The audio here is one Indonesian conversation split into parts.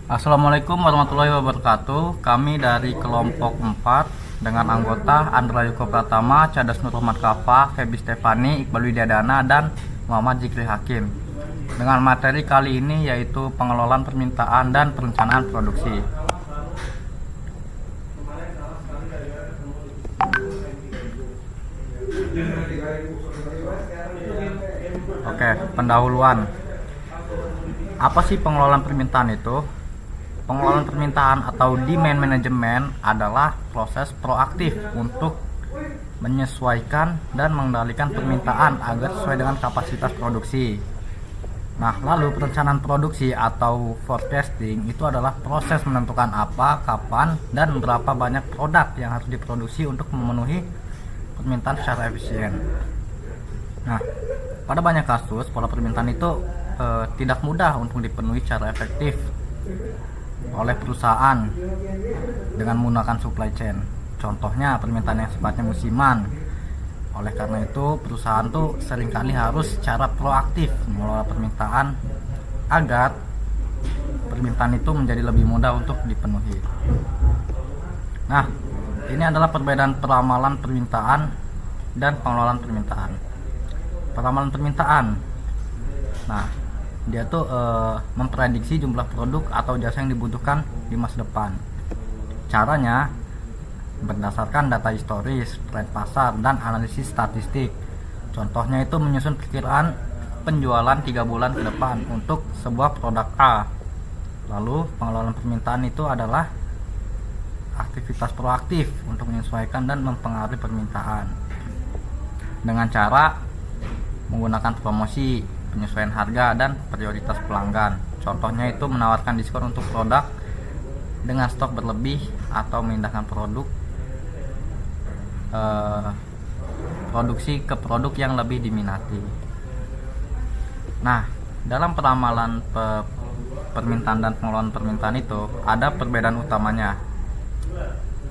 Assalamualaikum warahmatullahi wabarakatuh. Kami dari kelompok 4 dengan anggota Andra Yuko Pratama, Cadas Nur Rahmat Kaffa, Febi Stefani, Iqbal Widyadana, dan Muhammad Zikri Hakim. Dengan materi kali ini yaitu pengelolaan permintaan dan perencanaan produksi. Oke, pendahuluan. Apa sih pengelolaan permintaan itu? Pengelolaan permintaan atau demand management adalah proses proaktif untuk menyesuaikan dan mengendalikan permintaan agar sesuai dengan kapasitas produksi. Nah, lalu perencanaan produksi atau forecasting itu adalah proses menentukan apa, kapan, dan berapa banyak produk yang harus diproduksi untuk memenuhi permintaan secara efisien. Nah, pada banyak kasus pola permintaan itu tidak mudah untuk dipenuhi secara efektif oleh perusahaan dengan menggunakan supply chain. Contohnya permintaan yang sifatnya musiman. Oleh karena itu perusahaan tuh seringkali harus secara proaktif mengelola permintaan agar permintaan itu menjadi lebih mudah untuk dipenuhi. Nah, ini adalah perbedaan peramalan permintaan dan pengelolaan permintaan. Peramalan permintaan. Nah, dia tuh memprediksi jumlah produk atau jasa yang dibutuhkan di masa depan. Caranya berdasarkan data historis, tren pasar, dan analisis statistik. Contohnya itu menyusun perkiraan penjualan 3 bulan ke depan untuk sebuah produk A. Lalu pengelolaan permintaan itu adalah aktivitas proaktif untuk menyesuaikan dan mempengaruhi permintaan dengan cara menggunakan promosi, penyesuaian harga, dan prioritas pelanggan. Contohnya itu menawarkan diskon untuk produk dengan stok berlebih atau memindahkan produksi ke produk yang lebih diminati. Nah, dalam peramalan permintaan dan pengelolaan permintaan itu ada perbedaan utamanya,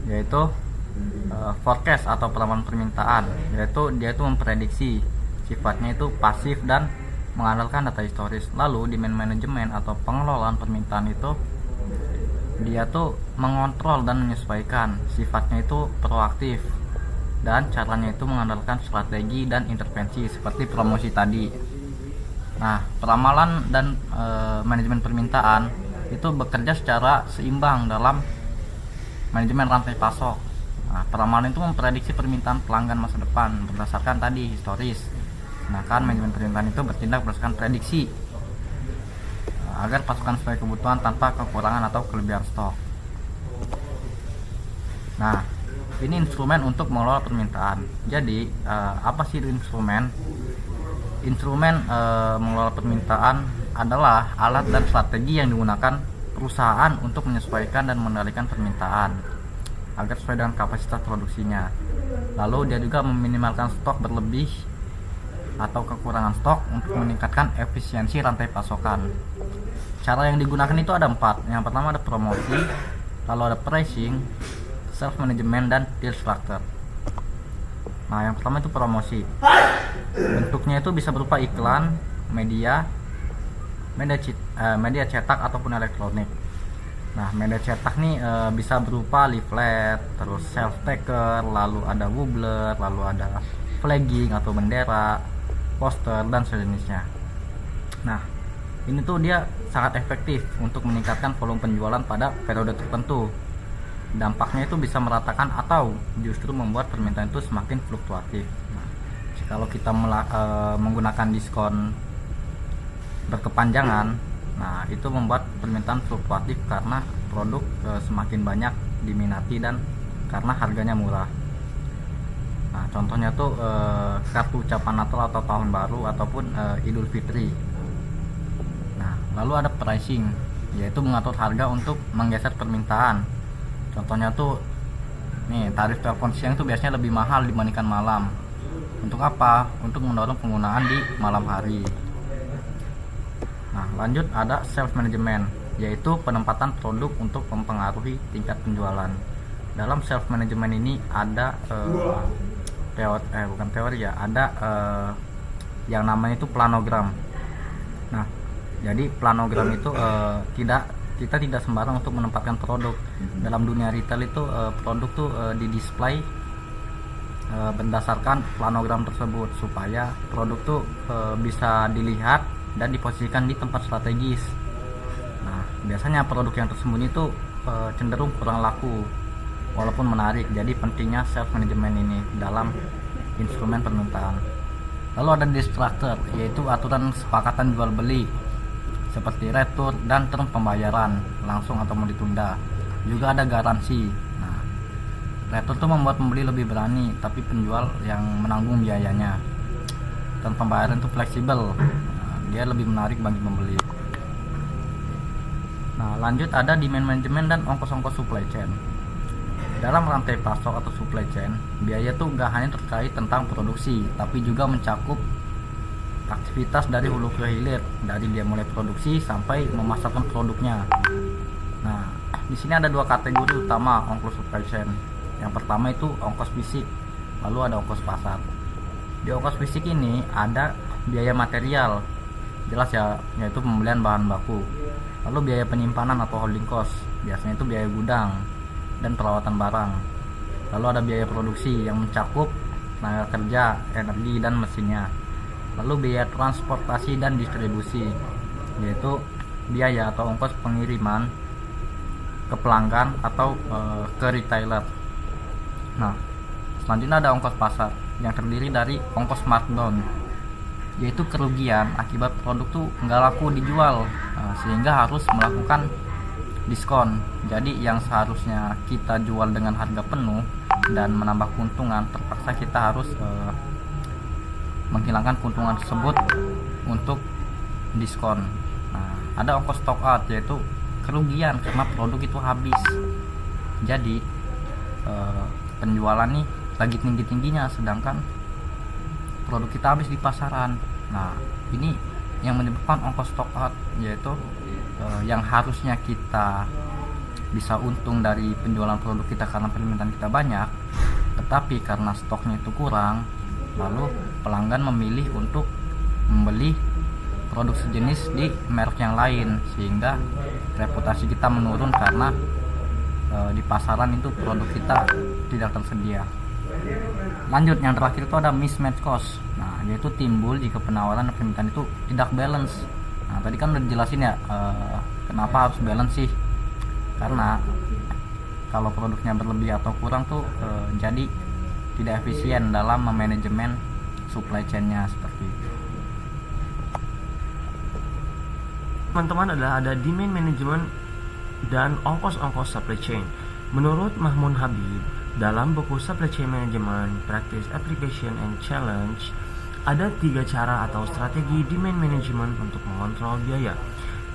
yaitu forecast atau peramalan permintaan, yaitu dia itu memprediksi, sifatnya itu pasif dan mengandalkan data historis. Lalu demand management atau pengelolaan permintaan itu dia tuh mengontrol dan menyesuaikan, sifatnya itu proaktif dan caranya itu mengandalkan strategi dan intervensi seperti promosi tadi. Nah, peramalan dan manajemen permintaan itu bekerja secara seimbang dalam manajemen rantai pasok. Nah, peramalan itu memprediksi permintaan pelanggan masa depan berdasarkan tadi historis. Nah, kan manajemen permintaan itu bertindak berdasarkan prediksi agar pasokan sesuai kebutuhan tanpa kekurangan atau kelebihan stok. Nah, ini instrumen untuk mengelola permintaan. Jadi, apa sih instrumen? Instrumen mengelola permintaan adalah alat dan strategi yang digunakan perusahaan untuk menyesuaikan dan mengendalikan permintaan agar sesuai dengan kapasitas produksinya. Lalu dia juga meminimalkan stok berlebih atau kekurangan stok untuk meningkatkan efisiensi rantai pasokan. Cara yang digunakan itu ada 4. Yang pertama ada promosi, lalu ada pricing, self management, dan deal structure. Nah, yang pertama itu promosi. Bentuknya itu bisa berupa iklan, media cetak ataupun elektronik. Nah, media cetak nih bisa berupa leaflet, terus self sticker, lalu ada wobbler, lalu ada flagging atau bendera, poster, dan sejenisnya. Nah, ini tuh dia sangat efektif untuk meningkatkan volume penjualan pada periode tertentu. Dampaknya itu bisa meratakan atau justru membuat permintaan itu semakin fluktuatif. Nah, kalau kita menggunakan diskon berkepanjangan, nah itu membuat permintaan fluktuatif karena produk semakin banyak diminati dan karena harganya murah. Nah, contohnya tuh kartu ucapan Natal atau Tahun Baru ataupun Idul Fitri. Nah, lalu ada pricing, yaitu mengatur harga untuk menggeser permintaan. Contohnya tuh nih, tarif telepon siang itu biasanya lebih mahal dibandingkan malam. Untuk apa? Untuk mendorong penggunaan di malam hari. Nah, lanjut ada self management, yaitu penempatan produk untuk mempengaruhi tingkat penjualan. Dalam self management ini ada ada yang namanya itu planogram. Nah, jadi planogram itu tidak kita tidak sembarang untuk menempatkan produk. Dalam dunia retail itu produk tuh di display berdasarkan planogram tersebut supaya produk tuh bisa dilihat dan diposisikan di tempat strategis. Nah, biasanya produk yang tersembunyi itu cenderung kurang laku walaupun menarik. Jadi pentingnya self management ini dalam instrumen permintaan. Lalu ada distractor, yaitu aturan kesepakatan jual beli seperti retur dan term pembayaran langsung atau mau ditunda. Juga ada garansi. Nah, retur itu membuat pembeli lebih berani, tapi penjual yang menanggung biayanya. Dan pembayaran itu fleksibel, dia lebih menarik bagi pembeli. Nah, lanjut ada demand management dan ongkos-ongkos supply chain. Dalam rantai pasok atau supply chain, biaya itu nggak hanya terkait tentang produksi, tapi juga mencakup aktivitas dari hulu ke hilir, dari dia mulai produksi sampai memasarkan produknya. Nah, di sini ada dua kategori utama ongkos supply chain. Yang pertama itu ongkos fisik, lalu ada ongkos pasar. Di ongkos fisik ini ada biaya material, jelas ya, yaitu pembelian bahan baku. Lalu biaya penyimpanan atau holding cost, biasanya itu biaya gudang dan perawatan barang. Lalu ada biaya produksi yang mencakup tenaga kerja, energi, dan mesinnya. Lalu biaya transportasi dan distribusi, yaitu biaya atau ongkos pengiriman ke pelanggan atau ke retailer. Nah, selanjutnya ada ongkos pasar yang terdiri dari ongkos markdown, yaitu kerugian akibat produk tuh nggak laku dijual, sehingga harus melakukan diskon. Jadi yang seharusnya kita jual dengan harga penuh dan menambah keuntungan, terpaksa kita harus menghilangkan keuntungan tersebut untuk diskon. Nah, ada ongkos stock out, yaitu kerugian karena produk itu habis. Jadi penjualan nih lagi tinggi-tingginya, sedangkan produk kita habis di pasaran. Nah, ini yang menyebabkan ongkos stock out, yaitu yang harusnya kita bisa untung dari penjualan produk kita karena permintaan kita banyak, tetapi karena stoknya itu kurang, lalu pelanggan memilih untuk membeli produk sejenis di merek yang lain, sehingga reputasi kita menurun karena di pasaran itu produk kita tidak tersedia. Lanjut, yang terakhir itu ada mismatch cost. Nah, yaitu timbul jika penawaran dan permintaan itu tidak balance. Nah, tadi kan udah dijelasin ya kenapa harus balance sih, karena kalau produknya berlebih atau kurang tuh jadi tidak efisien dalam memanajemen supply chain-nya seperti itu. Teman-teman, ada demand management dan ongkos-ongkos supply chain. Menurut Mahmud Habib, dalam buku Supply Chain Management, Practice, Application, and Challenge, ada 3 cara atau strategi demand management untuk mengontrol biaya.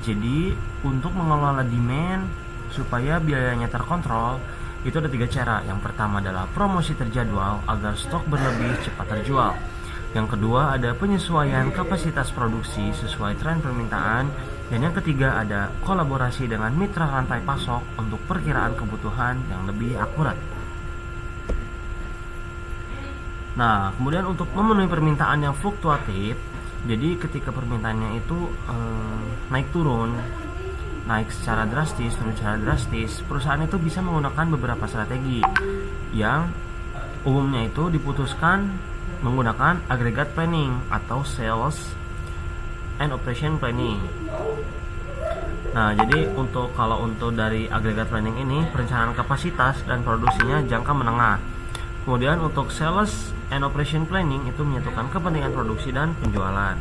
Jadi, untuk mengelola demand supaya biayanya terkontrol, itu ada 3 cara. Yang pertama adalah promosi terjadwal agar stok berlebih cepat terjual. Yang kedua ada penyesuaian kapasitas produksi sesuai tren permintaan. Dan yang ketiga ada kolaborasi dengan mitra rantai pasok untuk perkiraan kebutuhan yang lebih akurat. Nah, kemudian untuk memenuhi permintaan yang fluktuatif, jadi ketika permintaannya itu naik turun, naik secara drastis, turun secara drastis, perusahaan itu bisa menggunakan beberapa strategi yang umumnya itu diputuskan menggunakan aggregate planning atau sales and operation planning. Nah, jadi kalau untuk dari aggregate planning ini, perencanaan kapasitas dan produksinya jangka menengah. Kemudian untuk sales and operation planning itu menyatukan kepentingan produksi dan penjualan.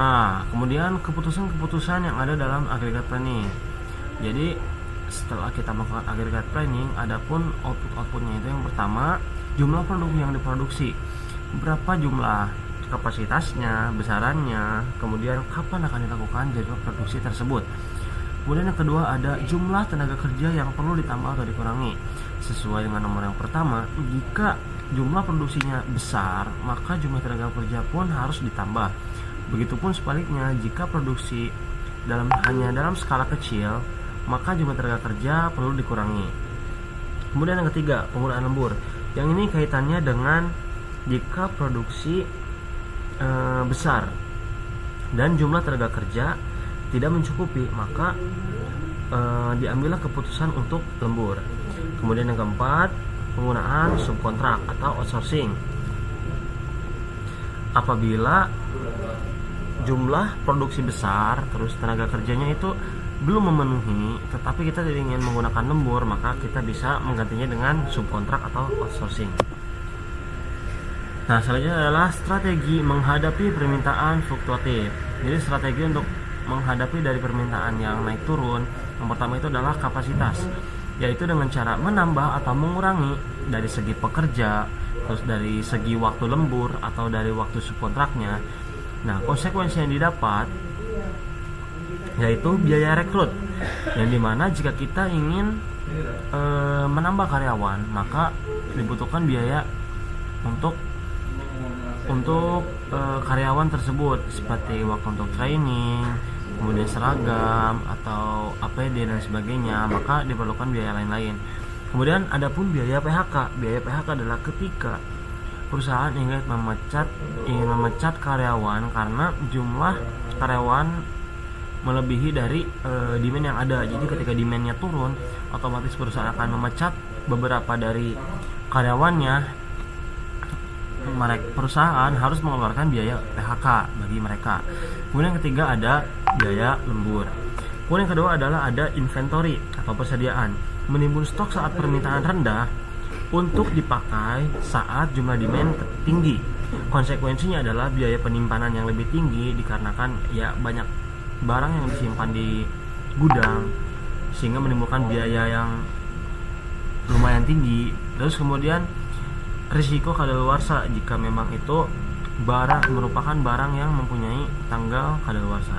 Nah, kemudian keputusan-keputusan yang ada dalam aggregate planning. Jadi setelah kita melakukan aggregate planning, adapun output-outputnya itu yang pertama, jumlah produk yang diproduksi, berapa jumlah kapasitasnya, besarannya, kemudian kapan akan dilakukan jadwal produksi tersebut. Kemudian yang kedua ada jumlah tenaga kerja yang perlu ditambah atau dikurangi. Sesuai dengan nomor yang pertama, jika jumlah produksinya besar, maka jumlah tenaga kerja pun harus ditambah. Begitupun sebaliknya, jika produksi hanya dalam skala kecil, maka jumlah tenaga kerja perlu dikurangi. Kemudian yang ketiga, penggunaan lembur. Yang ini kaitannya dengan jika produksi besar dan jumlah tenaga kerja tidak mencukupi, maka diambillah keputusan untuk lembur. Kemudian yang keempat, penggunaan subkontrak atau outsourcing. Apabila jumlah produksi besar, terus tenaga kerjanya itu belum memenuhi, tetapi kita tidak ingin menggunakan lembur, maka kita bisa menggantinya dengan subkontrak atau outsourcing. Nah, selanjutnya adalah strategi menghadapi permintaan fluktuatif. Jadi strategi untuk menghadapi dari permintaan yang naik turun, yang pertama itu adalah kapasitas, yaitu dengan cara menambah atau mengurangi dari segi pekerja, terus dari segi waktu lembur atau dari waktu subkontraknya. Nah, konsekuensi yang didapat yaitu biaya rekrut, yang dimana jika kita ingin menambah karyawan, maka dibutuhkan biaya untuk karyawan tersebut, seperti waktu untuk training, kemudian seragam atau APD dan sebagainya, maka diperlukan biaya lain-lain. Kemudian ada pun biaya PHK. Biaya PHK adalah ketika perusahaan ingin memecat karyawan karena jumlah karyawan melebihi dari demand yang ada. Jadi ketika demandnya turun, otomatis perusahaan akan memecat beberapa dari karyawannya. Perusahaan harus mengeluarkan biaya PHK bagi mereka. Kemudian yang ketiga ada biaya lembur. Kemudian yang kedua adalah ada inventory atau persediaan, menimbun stok saat permintaan rendah untuk dipakai saat jumlah demand tinggi. Konsekuensinya adalah biaya penyimpanan yang lebih tinggi dikarenakan ya banyak barang yang disimpan di gudang, sehingga menimbulkan biaya yang lumayan tinggi. Terus kemudian risiko kadaluarsa jika memang itu merupakan barang yang mempunyai tanggal kadaluarsa.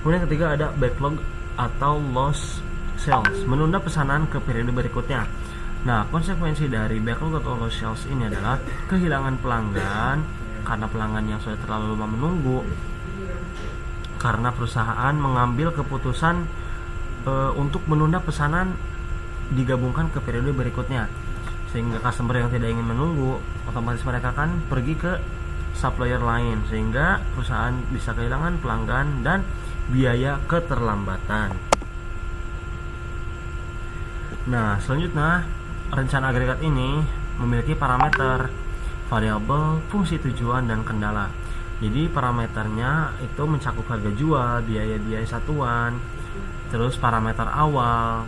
Kemudian yang ketiga ada backlog atau lost sales, menunda pesanan ke periode berikutnya. Nah, konsekuensi dari backlog atau lost sales ini adalah kehilangan pelanggan karena pelanggan yang sudah terlalu lama menunggu, karena perusahaan mengambil keputusan untuk menunda pesanan digabungkan ke periode berikutnya, sehingga customer yang tidak ingin menunggu otomatis mereka akan pergi ke supplier lain, sehingga perusahaan bisa kehilangan pelanggan dan biaya keterlambatan. Nah, selanjutnya rencana agregat ini memiliki parameter, variabel, fungsi tujuan, dan kendala. Jadi parameternya itu mencakup harga jual, biaya-biaya satuan, terus parameter awal.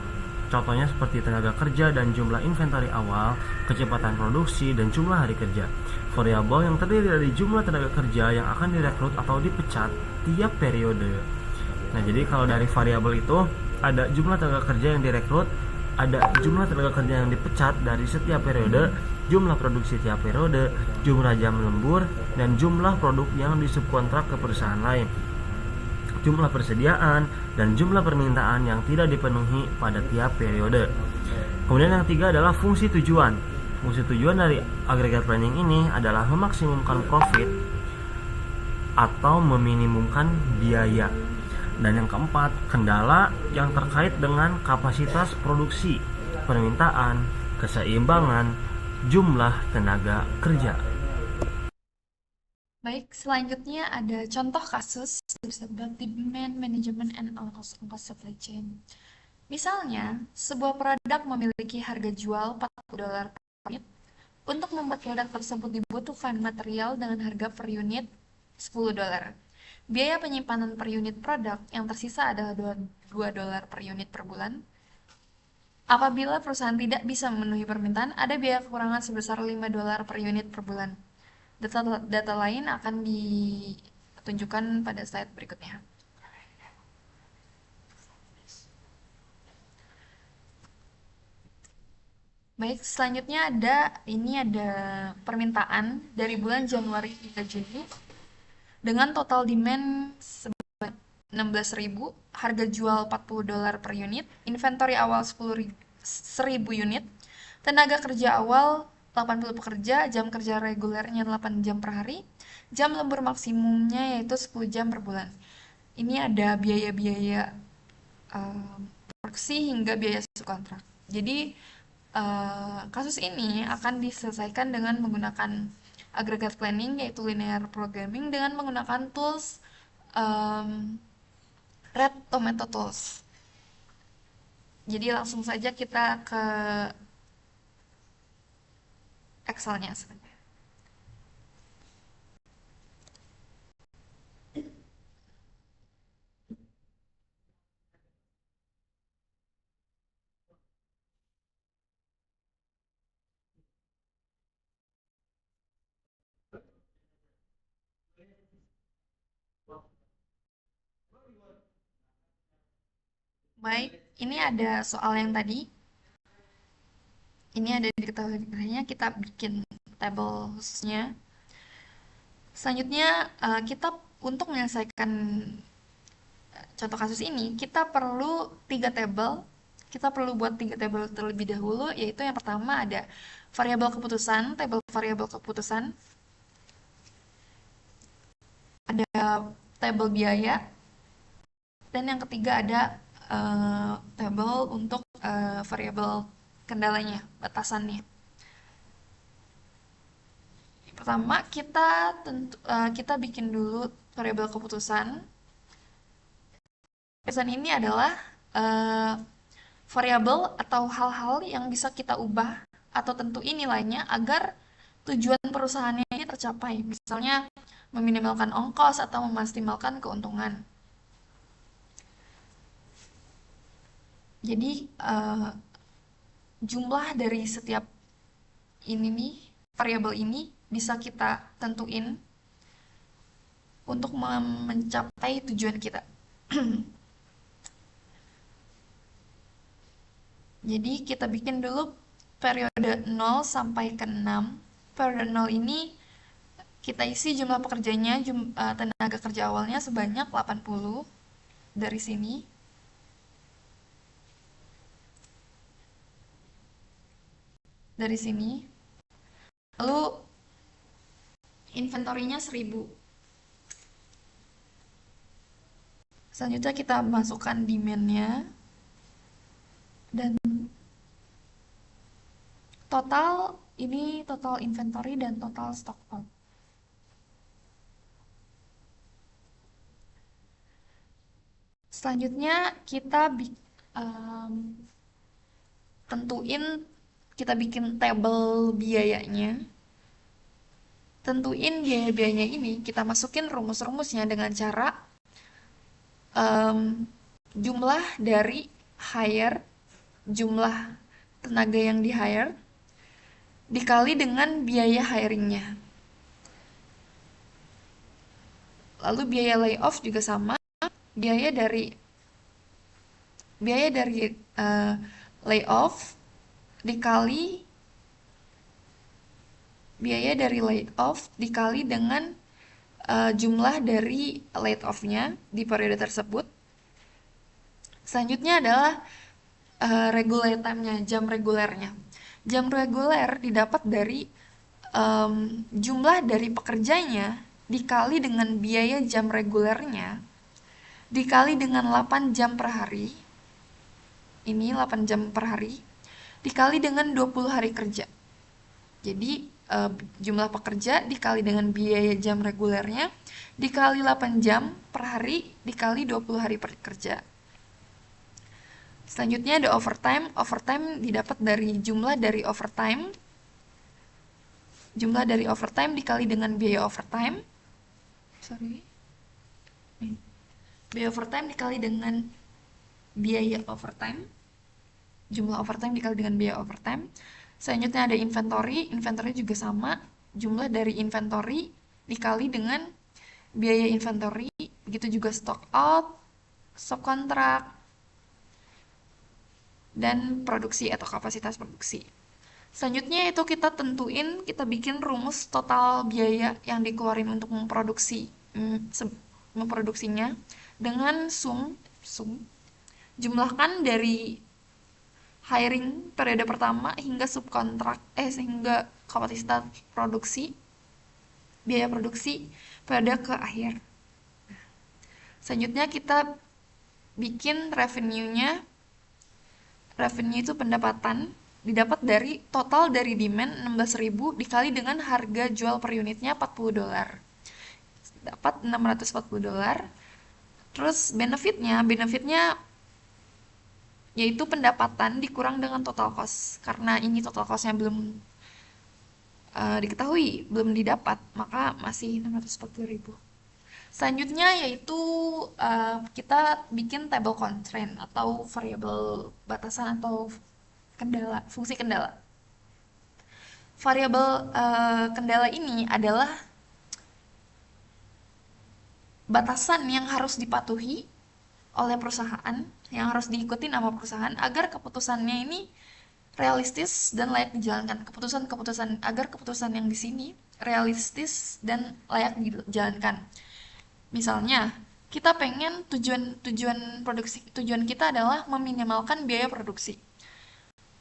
Contohnya seperti tenaga kerja dan jumlah inventory awal, kecepatan produksi, dan jumlah hari kerja. Variabel yang terdiri dari jumlah tenaga kerja yang akan direkrut atau dipecat tiap periode. Nah, jadi kalau dari variabel itu ada jumlah tenaga kerja yang direkrut, ada jumlah tenaga kerja yang dipecat dari setiap periode, jumlah produksi tiap periode, jumlah jam lembur, dan jumlah produk yang disubkontrak ke perusahaan lain, jumlah persediaan, dan jumlah permintaan yang tidak dipenuhi pada tiap periode. Kemudian yang ketiga adalah fungsi tujuan. Fungsi tujuan dari aggregate planning ini adalah memaksimumkan profit atau meminimumkan biaya. Dan yang keempat, kendala yang terkait dengan kapasitas produksi, permintaan, keseimbangan, jumlah tenaga kerja. Baik, selanjutnya ada contoh kasus about demand management and cost supply chain. Misalnya, sebuah produk memiliki harga jual $40 per unit. Untuk membuat produk tersebut dibutuhkan material dengan harga per unit $10. Biaya penyimpanan per unit produk yang tersisa adalah $2 per unit per bulan. Apabila perusahaan tidak bisa memenuhi permintaan, ada biaya kekurangan sebesar $5 per unit per bulan. Data lain akan ditunjukkan pada slide berikutnya. Baik, selanjutnya ada permintaan dari bulan Januari hingga Juni dengan total demand sebanyak 16.000, harga jual $40 per unit, inventory awal 1.000 unit, tenaga kerja awal 80 pekerja, jam kerja regulernya 8 jam per hari, jam lembur maksimumnya yaitu 10 jam per bulan. Ini ada biaya-biaya produksi hingga biaya subkontrak. Jadi kasus ini akan diselesaikan dengan menggunakan aggregate planning, yaitu linear programming, dengan menggunakan tools Red Tomato Tools. Jadi langsung saja kita ke Excel-nya sebenarnya. Baik, ini ada soal yang tadi. Ini ada diketahui kita bikin table khususnya. Selanjutnya kita untuk menyelesaikan contoh kasus ini, kita perlu 3 tabel. Kita perlu buat 3 tabel terlebih dahulu, yaitu yang pertama ada variabel keputusan, tabel variabel keputusan. Ada tabel biaya. Dan yang ketiga ada tabel untuk variabel kendalanya, batasannya. Pertama, kita bikin dulu variabel keputusan. Keputusan ini adalah variabel atau hal-hal yang bisa kita ubah atau tentuin nilainya agar tujuan perusahaannya ini tercapai. Misalnya meminimalkan ongkos atau memaksimalkan keuntungan. Jadi jumlah dari setiap ini nih variabel ini bisa kita tentuin untuk mencapai tujuan kita. Jadi kita bikin dulu periode 0 sampai ke 6. Periode 0 ini kita isi jumlah pekerjanya, tenaga kerja awalnya sebanyak 80 dari sini. Dari sini. Lalu inventorinya 1000. Selanjutnya kita masukkan demand-nya. Dan total ini total inventory dan total stock out. Selanjutnya kita tentuin, kita bikin tabel biayanya. Tentuin biaya-biayanya ini, kita masukin rumus-rumusnya dengan cara jumlah dari hire, jumlah tenaga yang di hire, dikali dengan biaya hiringnya. Lalu biaya layoff juga sama, biaya dari layoff dikali biaya dari layoff dikali dengan jumlah dari laid off-nya di periode tersebut. Selanjutnya adalah regular time-nya, jam regulernya. Jam reguler didapat dari jumlah dari pekerjanya dikali dengan biaya jam regulernya dikali dengan 8 jam per hari. Ini 8 jam per hari dikali dengan 20 hari kerja. Jadi jumlah pekerja dikali dengan biaya jam regulernya dikali 8 jam per hari dikali 20 hari kerja. Selanjutnya ada overtime. Overtime didapat dari jumlah dari overtime. Jumlah dari overtime dikali dengan biaya overtime. Biaya overtime dikali dengan biaya overtime. Jumlah overtime dikali dengan biaya overtime. Selanjutnya ada inventory. Inventory juga sama. Jumlah dari inventory dikali dengan biaya inventory. Begitu juga stock out, stock contract, dan produksi atau kapasitas produksi. Selanjutnya itu kita tentuin, kita bikin rumus total biaya yang dikeluarin untuk memproduksinya dengan sum. Jumlahkan dari hiring periode pertama hingga subkontrak sehingga kapasitas produksi, biaya produksi periode ke akhir. Selanjutnya kita bikin revenue-nya. Revenue itu pendapatan, didapat dari total dari demand 16.000 dikali dengan harga jual per unitnya $40. Dapat $640. Terus benefitnya yaitu pendapatan dikurang dengan total cost. Karena ini total costnya belum diketahui, belum didapat, maka masih 640.000. Selanjutnya yaitu kita bikin table constraint atau variabel batasan atau kendala, fungsi kendala. Variabel kendala ini adalah batasan yang harus dipatuhi oleh perusahaan, yang harus diikuti sama perusahaan agar keputusannya ini realistis dan layak dijalankan. Agar keputusan yang di sini realistis dan layak dijalankan. Misalnya, kita pengen tujuan kita adalah meminimalkan biaya produksi.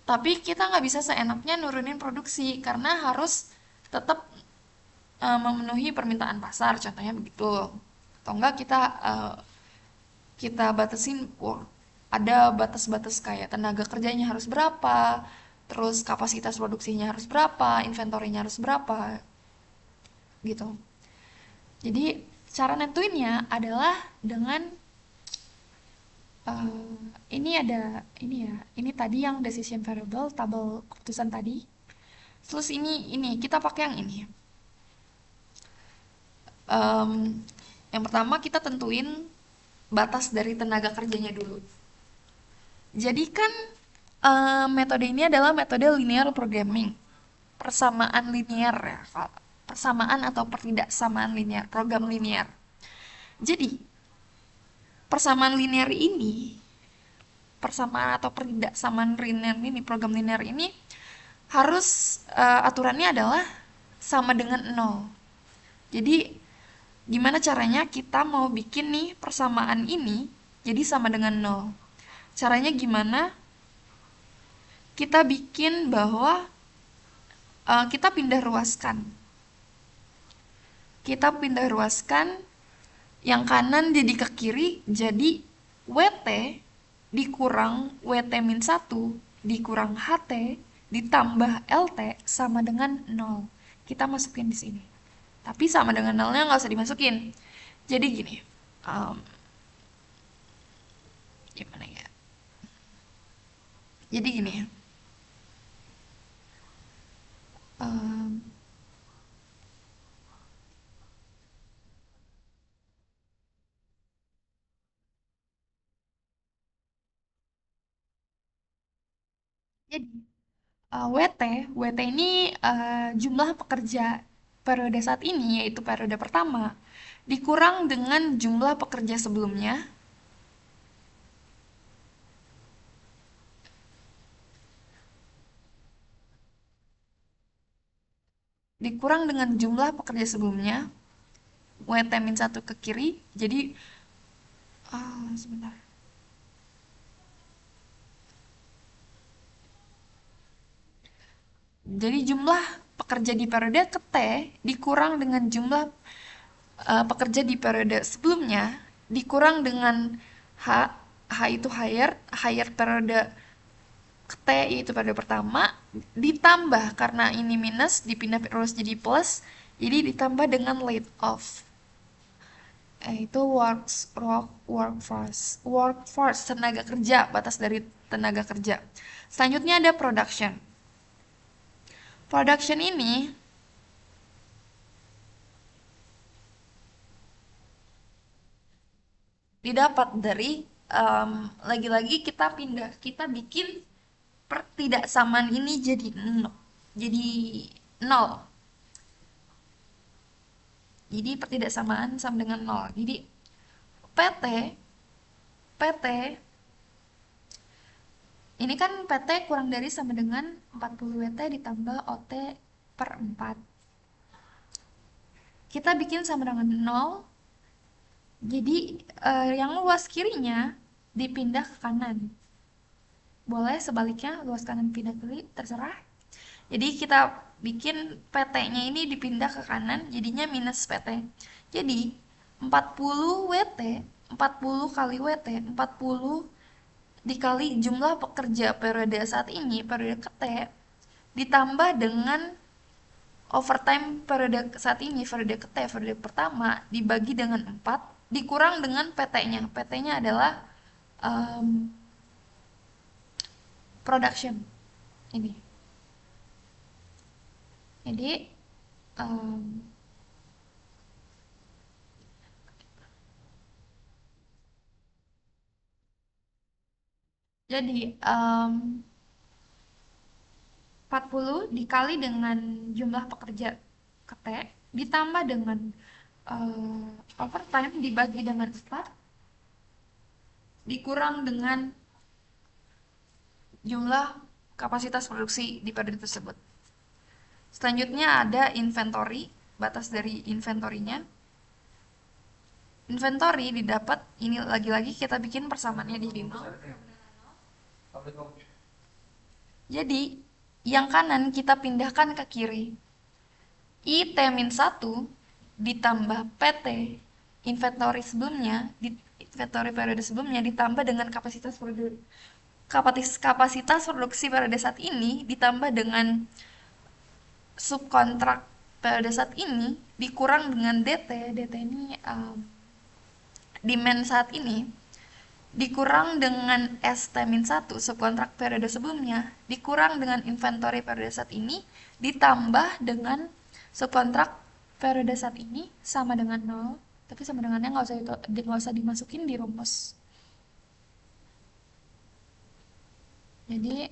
Tapi kita nggak bisa seenaknya nurunin produksi karena harus tetap memenuhi permintaan pasar, contohnya begitu. Atau enggak kita batasin, ada batas-batas kayak tenaga kerjanya harus berapa, terus kapasitas produksinya harus berapa, inventorinya harus berapa, gitu. Jadi cara nentuinnya adalah dengan ini tadi yang decision variable, tabel keputusan tadi. Terus ini kita pakai yang ini. Yang pertama kita tentuin batas dari tenaga kerjanya dulu. Jadi kan metode ini adalah metode linear programming, persamaan linear ya, persamaan atau pertidaksamaan linear, program linear. Jadi persamaan linear ini, persamaan atau pertidaksamaan linear ini, program linear ini harus aturannya adalah sama dengan 0. Jadi gimana caranya kita mau bikin nih persamaan ini jadi sama dengan 0? Caranya gimana? Kita bikin bahwa kita pindah ruaskan. Yang kanan jadi ke kiri, jadi WT dikurang WT min 1 dikurang HT ditambah LT sama dengan 0. Kita masukin di sini. Tapi sama dengan 0-nya nggak usah dimasukin. Jadi gini, gimana ya? Jadi gini ya. Jadi WT ini jumlah pekerja periode saat ini, yaitu periode pertama, dikurang dengan jumlah pekerja sebelumnya, WT min 1 ke kiri, jadi sebentar. Jadi jumlah pekerja di periode ke T dikurang dengan jumlah pekerja di periode sebelumnya dikurang dengan H itu higher periode ke T yaitu periode pertama, ditambah karena ini minus dipindah terus jadi plus, jadi ditambah dengan laid off. Itu workforce tenaga kerja, batas dari tenaga kerja. Selanjutnya ada production. Production ini didapat dari lagi-lagi kita bikin pertidaksamaan ini jadi 0. Jadi pertidaksamaan sama dengan 0. Jadi PT ini kan PT kurang dari sama dengan 40 WT ditambah OT per 4. Kita bikin sama dengan 0. Jadi yang luas kirinya dipindah ke kanan. Boleh sebaliknya, luas kanan pindah kiri, terserah. Jadi kita bikin PT-nya ini dipindah ke kanan, jadinya minus PT. Jadi 40 WT, 40 kali WT, 40 dikali jumlah pekerja periode saat ini, periode ke T, ditambah dengan overtime periode saat ini, periode ke T, periode pertama, dibagi dengan 4, dikurang dengan PT-nya. PT-nya adalah em, production ini. Jadi em, jadi 40 dikali dengan jumlah pekerja ke T ditambah dengan overtime dibagi dengan 4 dikurang dengan jumlah kapasitas produksi di periode tersebut. Selanjutnya ada inventory, batas dari inventorinya. Inventory didapat, ini lagi-lagi kita bikin persamaannya di sini. Jadi, yang kanan kita pindahkan ke kiri. IT-1 ditambah PT inventory sebelumnya, inventory periode sebelumnya ditambah dengan kapasitas produksi periode saat ini ditambah dengan subkontrak periode saat ini dikurang dengan DT ini demand saat ini dikurang dengan ST-1 subkontrak periode sebelumnya dikurang dengan inventory periode saat ini ditambah dengan subkontrak periode saat ini sama dengan 0, tapi sama dengannya nggak usah dimasukin di rumus. Jadi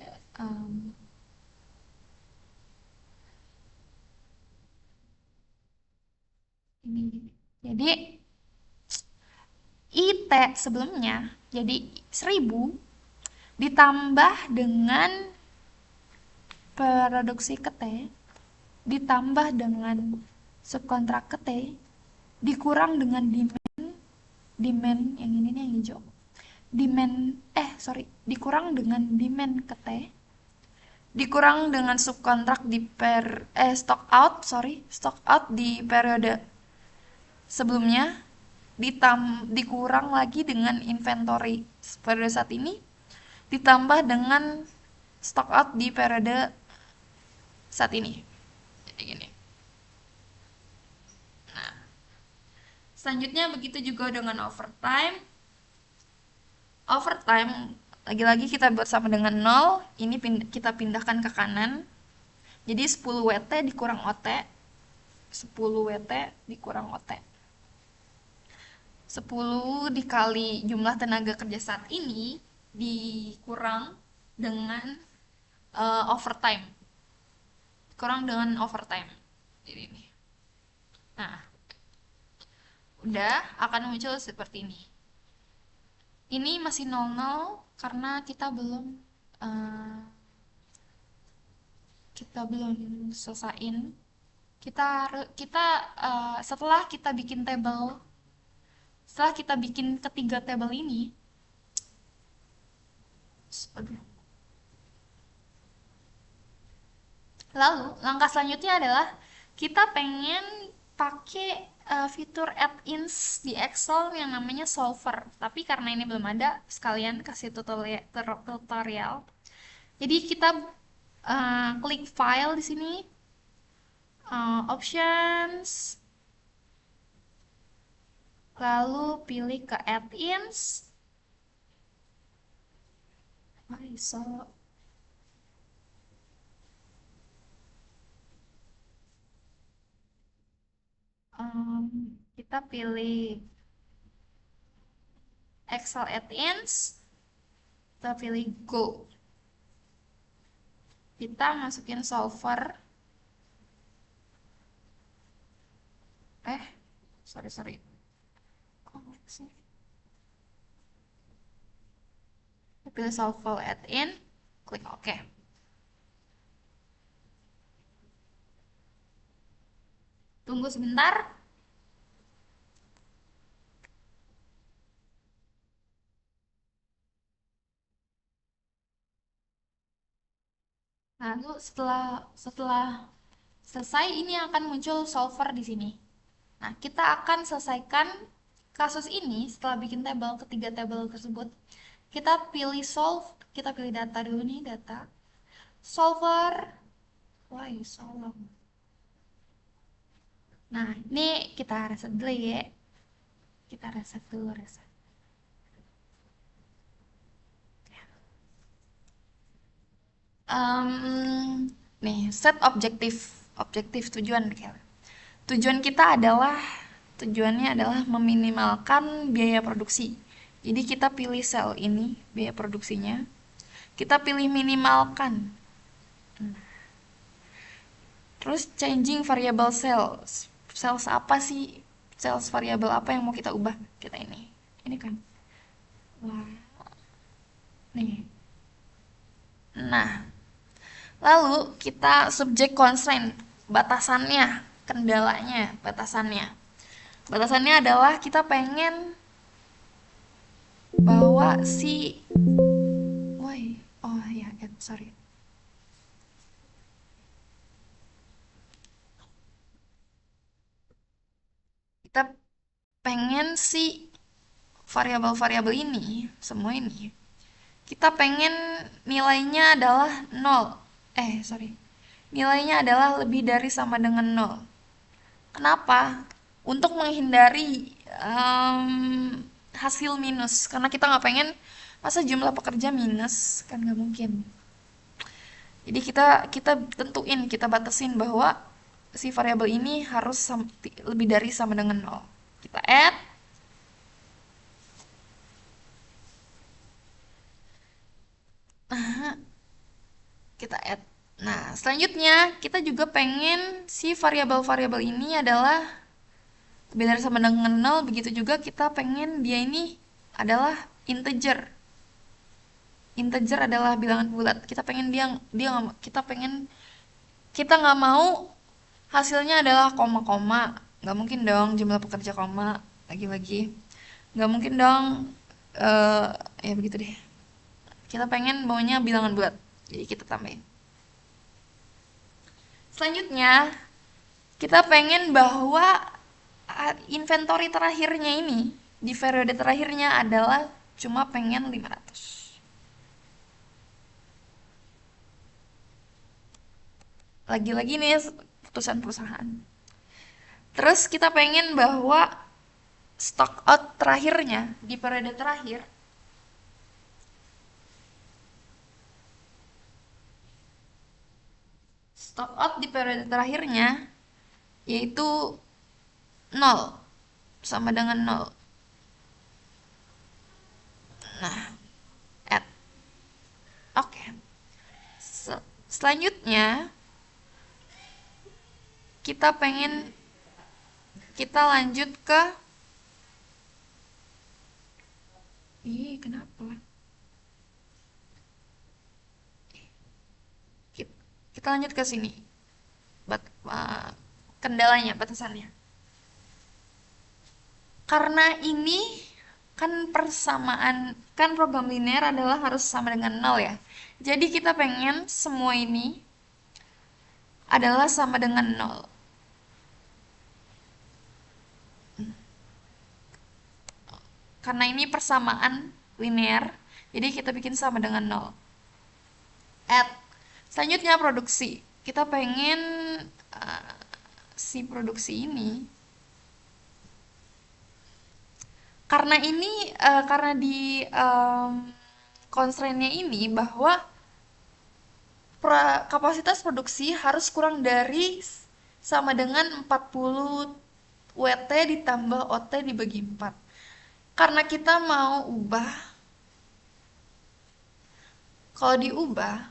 ini jadi IT sebelumnya jadi 1000 ditambah dengan produksi ke T ditambah dengan subkontrak ke T dikurang dengan demand yang ini nih yang hijau dikurang dengan demand ke T dikurang dengan subkontrak di stock out di periode sebelumnya dikurang lagi dengan inventory periode saat ini ditambah dengan stock out di periode saat ini. Jadi gini. Nah, selanjutnya begitu juga dengan overtime. Overtime lagi-lagi kita buat sama dengan 0, ini kita pindahkan ke kanan. Jadi 10 WT dikurang OT. 10 WT dikurang OT. 10 dikali jumlah tenaga kerja saat ini dikurang dengan overtime. Kurang dengan overtime. Jadi ini. Nah, udah akan muncul seperti ini. Ini masih 00 karena kita belum selesaiin. Setelah kita bikin ketiga tabel ini, lalu langkah selanjutnya adalah kita pengen pakai fitur add-ins di Excel yang namanya solver. Tapi karena ini belum ada, sekalian kasih tutorial. Jadi kita klik file di sini, options, lalu pilih ke add-ins. Kita pilih Excel add-ins, kita pilih go. Kita masukin solver. Sorry. Pilih solver add-in, klik OK. Tunggu sebentar. Lalu setelah selesai ini akan muncul solver di sini. Nah, kita akan selesaikan kasus ini setelah bikin ketiga tabel tersebut. Kita pilih kita pilih data dulu nih, data. Solver. Nah, ini kita reset dulu ya. Kita reset dulu, reset. Nih, set objektif tujuan. Tujuan kita adalah tujuannya adalah meminimalkan biaya produksi. Jadi kita pilih sel ini, biaya produksinya. Kita pilih minimalkan. Terus changing variable cells. Cells apa sih? Cells variable apa yang mau kita ubah? Kita ini. Ini kan. Wah. Nih. Nah, lalu kita subject constraint, batasannya, kendalanya, batasannya. Batasannya adalah kita pengen bahwa si woi, oh ya, sorry. Kita pengen si variabel-variabel ini, semua ini, kita pengen nilainya adalah 0. Sorry. Nilainya adalah lebih dari sama dengan 0. Kenapa? Untuk menghindari hasil minus. Karena kita nggak pengen masa jumlah pekerja minus, kan nggak mungkin. Jadi kita tentuin, kita batasin bahwa si variabel ini harus lebih dari sama dengan 0. Kita add. Kita add. Nah, selanjutnya kita juga pengen si variabel-variabel ini adalah lebih dari sama dengan 0. Begitu juga kita pengen dia ini adalah integer. Integer adalah bilangan bulat. Kita pengen kita nggak mau hasilnya adalah koma-koma. Nggak mungkin dong jumlah pekerja koma. Lagi-lagi nggak mungkin dong. Ya begitu deh. Kita pengen maunya bilangan bulat. Jadi kita tambahin. Selanjutnya, kita pengen bahwa inventory terakhirnya ini, di periode terakhirnya adalah cuma pengen 500. Lagi-lagi nih putusan perusahaan. Terus kita pengen bahwa stock out terakhirnya, di periode terakhir, stock out di periode terakhirnya yaitu 0, sama dengan 0. Nah, add. Oke. Selanjutnya kita lanjut ke kenapa? Kita lanjut ke sini. Kendalanya, batasannya. Karena ini kan persamaan, kan program linear adalah harus sama dengan 0 ya. Jadi kita pengen semua ini adalah sama dengan 0. Karena ini persamaan linear, jadi kita bikin sama dengan 0. Add. Selanjutnya produksi. Kita pengen si produksi ini, karena di constraint-nya ini bahwa kapasitas produksi harus kurang dari sama dengan 40 WT ditambah OT dibagi 4. Karena kita mau ubah, kalau diubah,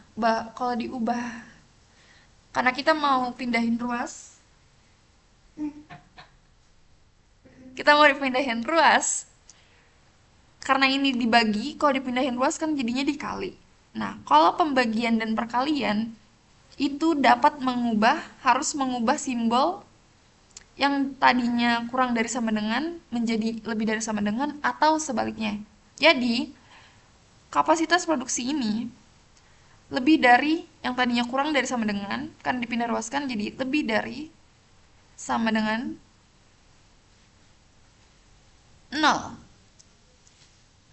karena kita mau pindahin ruas, karena ini dibagi, kalau dipindahin ruas kan jadinya dikali. Nah, kalau pembagian dan perkalian itu harus mengubah simbol yang tadinya kurang dari sama dengan menjadi lebih dari sama dengan atau sebaliknya. Jadi, kapasitas produksi ini lebih dari yang tadinya kurang dari sama dengan, kan dipindah ruaskan jadi lebih dari sama dengan 0.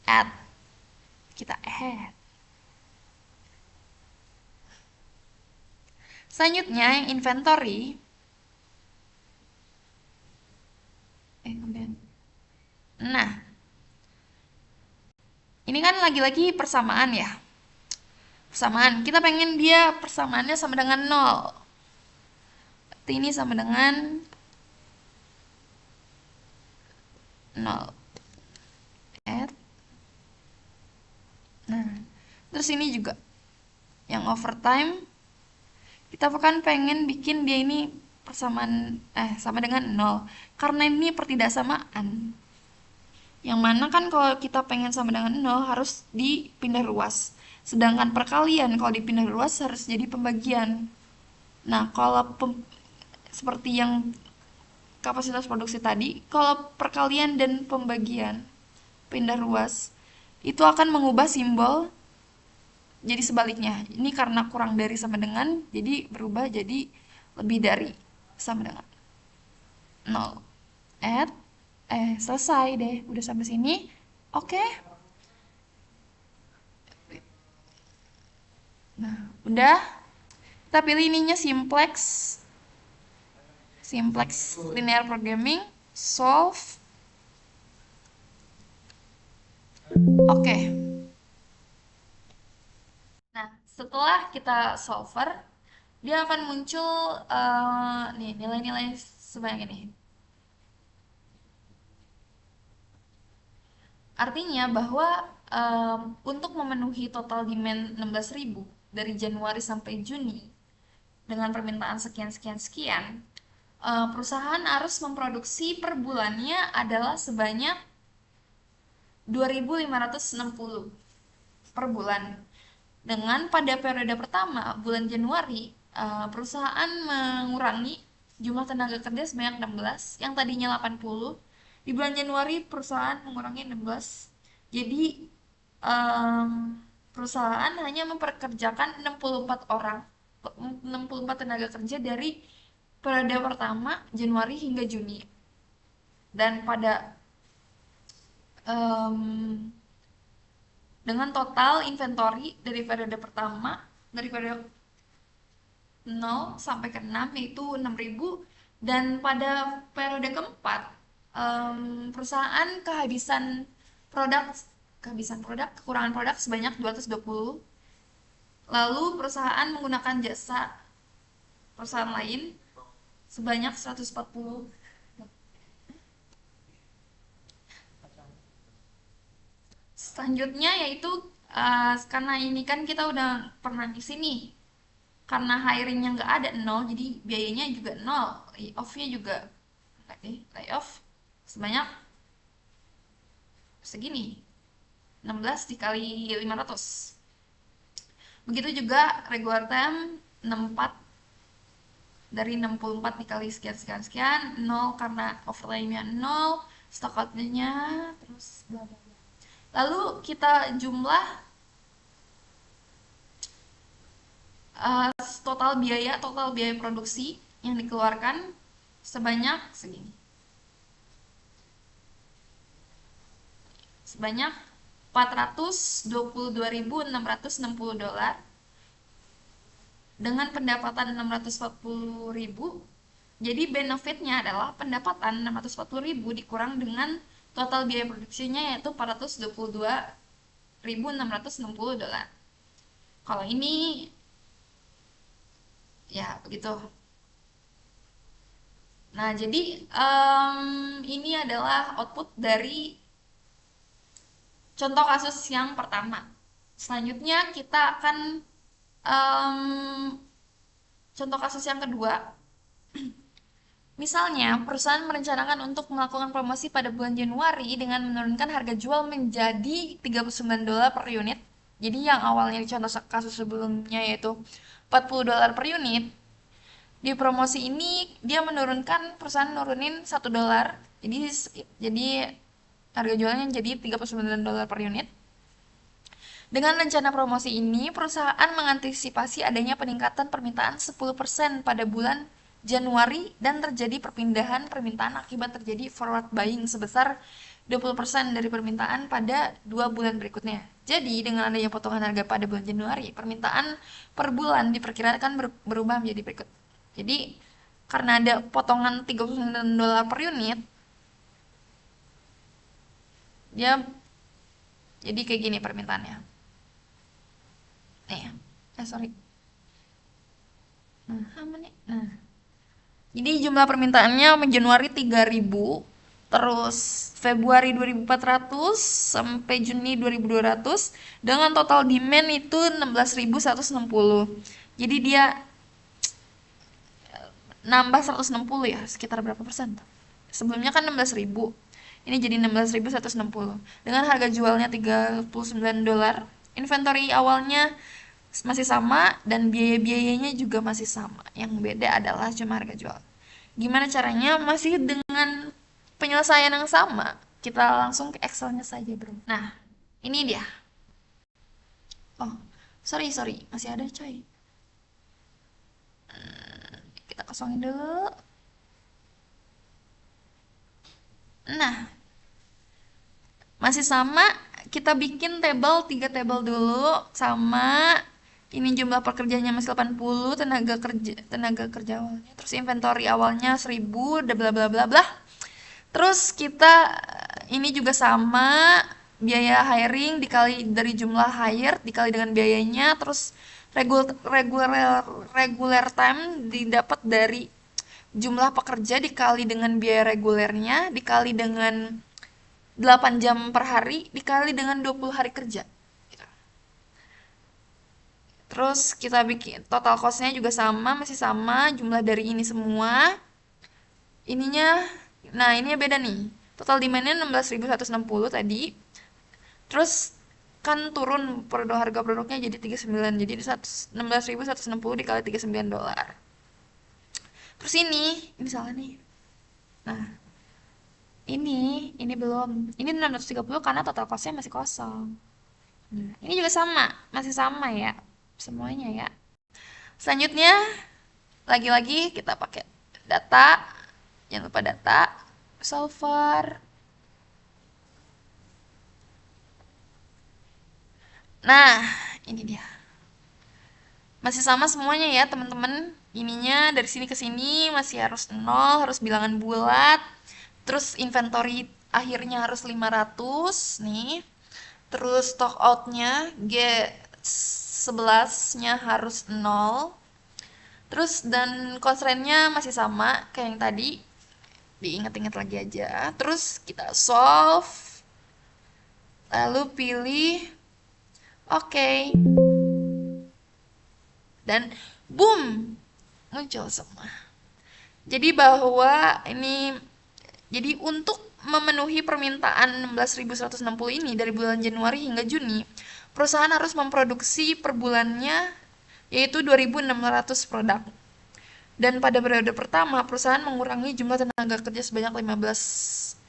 Add. Kita add. Selanjutnya yang inventory. Nah, ini kan lagi-lagi persamaan ya. Persamaan, kita pengen dia persamaannya sama dengan 0. Berarti ini sama dengan 0. Add. Nah, terus ini juga yang overtime, kita kan pengen bikin dia ini persamaan sama dengan 0 karena ini pertidaksamaan, yang mana kan kalau kita pengen sama dengan 0 harus dipindah ruas, sedangkan perkalian kalau dipindah ruas harus jadi pembagian. Nah, kalau seperti yang kapasitas produksi tadi, kalau perkalian dan pembagian pindah ruas itu akan mengubah simbol jadi sebaliknya. Ini karena kurang dari sama dengan, jadi berubah jadi lebih dari sama dengan 0. Add. Selesai deh. Udah sampai sini. Oke. Nah, udah. Kita pilih ininya simplex. Simplex linear programming. Solve. Oke. Nah, setelah kita solver, dia akan muncul nih nilai-nilai sebanyak ini. Artinya bahwa untuk memenuhi total demand 16.000 dari Januari sampai Juni dengan permintaan sekian, perusahaan harus memproduksi per bulannya adalah sebanyak 2.560 per bulan. Dengan pada periode pertama, bulan Januari, perusahaan mengurangi jumlah tenaga kerja sebanyak 16, yang tadinya 80. Di bulan Januari, perusahaan mengurangi 16. Jadi, perusahaan hanya memperkerjakan 64 orang, 64 tenaga kerja dari periode pertama, Januari hingga Juni. Dan pada dengan total inventory dari periode pertama, dari periode 0 sampai ke 6 yaitu 6.000, dan pada periode keempat perusahaan kekurangan produk sebanyak 220. Lalu perusahaan menggunakan jasa perusahaan lain sebanyak 140. Selanjutnya yaitu karena ini kan kita udah pernah di sini, karena hiringnya nggak ada 0, jadi biayanya juga 0, layoff-nya juga layoff sebanyak segini, 16 dikali 500. Begitu juga regular time 64 dari 64 dikali sekian 0 karena overtime-nya 0, stock out-nya, terus bla bla bla. Lalu kita jumlah total biaya produksi yang dikeluarkan sebanyak segini. Sebanyak $422.660 dengan pendapatan 640.000. Jadi benefitnya adalah pendapatan 640.000 dikurang dengan total biaya produksinya yaitu $422.660. Kalau ini ya begitu. Nah, jadi ini adalah output dari contoh kasus yang pertama. Selanjutnya kita akan contoh kasus yang kedua. Misalnya, perusahaan merencanakan untuk melakukan promosi pada bulan Januari dengan menurunkan harga jual menjadi $39 per unit. Jadi yang awalnya di contoh kasus sebelumnya yaitu $40 per unit. Di promosi ini dia perusahaan nurunin $1. Jadi harga jualnya jadi $39 per unit. Dengan rencana promosi ini, perusahaan mengantisipasi adanya peningkatan permintaan 10% pada bulan Januari dan terjadi perpindahan permintaan akibat terjadi forward buying sebesar 20% dari permintaan pada 2 bulan berikutnya. Jadi, dengan adanya potongan harga pada bulan Januari, permintaan per bulan diperkirakan berubah menjadi berikut. Jadi, karena ada potongan $39 per unit, Dia jadi kayak gini permintaannya. Nih, sorry. Nah, aman nih. Nah, jadi jumlah permintaannya Januari 3.000, terus Februari 2.400 sampai Juni 2.200 dengan total demand itu 16.160. Jadi dia nambah 160 ya, sekitar berapa persen tuh? Sebelumnya kan 16.000. Ini jadi 16.160. Dengan harga jualnya $39. Inventory awalnya masih sama dan biaya-biayanya juga masih sama. Yang beda adalah cuma harga jual. Gimana caranya? Masih dengan penyelesaian yang sama. Kita langsung ke Excel-nya saja, bro. Nah, ini dia. Oh, sorry. Masih ada, coy. Kita kosongin dulu. Nah, masih sama, kita bikin table, 3 table dulu, sama ini jumlah pekerjanya masih 80, tenaga kerja awalnya, terus inventory awalnya 1000, bla bla bla bla. Terus kita ini juga sama, biaya hiring dikali dari jumlah hire dikali dengan biayanya, terus regular time didapat dari jumlah pekerja dikali dengan biaya regulernya dikali dengan 8 jam per hari dikali dengan 20 hari kerja. Terus kita bikin total costnya juga sama, masih sama, jumlah dari ini semua. Ininya, nah ini beda nih. Total demandnya 16.160 tadi. Terus kan turun harga produknya jadi 39. Jadi 16.160 dikali $39. Terus ini salah nih. Nah, ini belum. Ini 630 karena total costnya masih kosong. Nah, ini juga sama, masih sama ya, semuanya ya. Selanjutnya, lagi-lagi kita pakai data, jangan lupa data, solver. Nah, ini dia. Masih sama semuanya ya teman-teman. Ininya dari sini ke sini masih harus 0, harus bilangan bulat. Terus inventory akhirnya harus 500 nih. Terus stock outnya G11-nya harus 0. Terus dan constraint-nya masih sama kayak yang tadi. Diingat-ingat lagi aja. Terus kita solve. Lalu pilih oke. Dan boom, muncul semua. Jadi bahwa ini jadi untuk memenuhi permintaan 16.160 ini dari bulan Januari hingga Juni, perusahaan harus memproduksi per bulannya yaitu 2.600 produk. Dan pada periode pertama, perusahaan mengurangi jumlah tenaga kerja sebanyak 15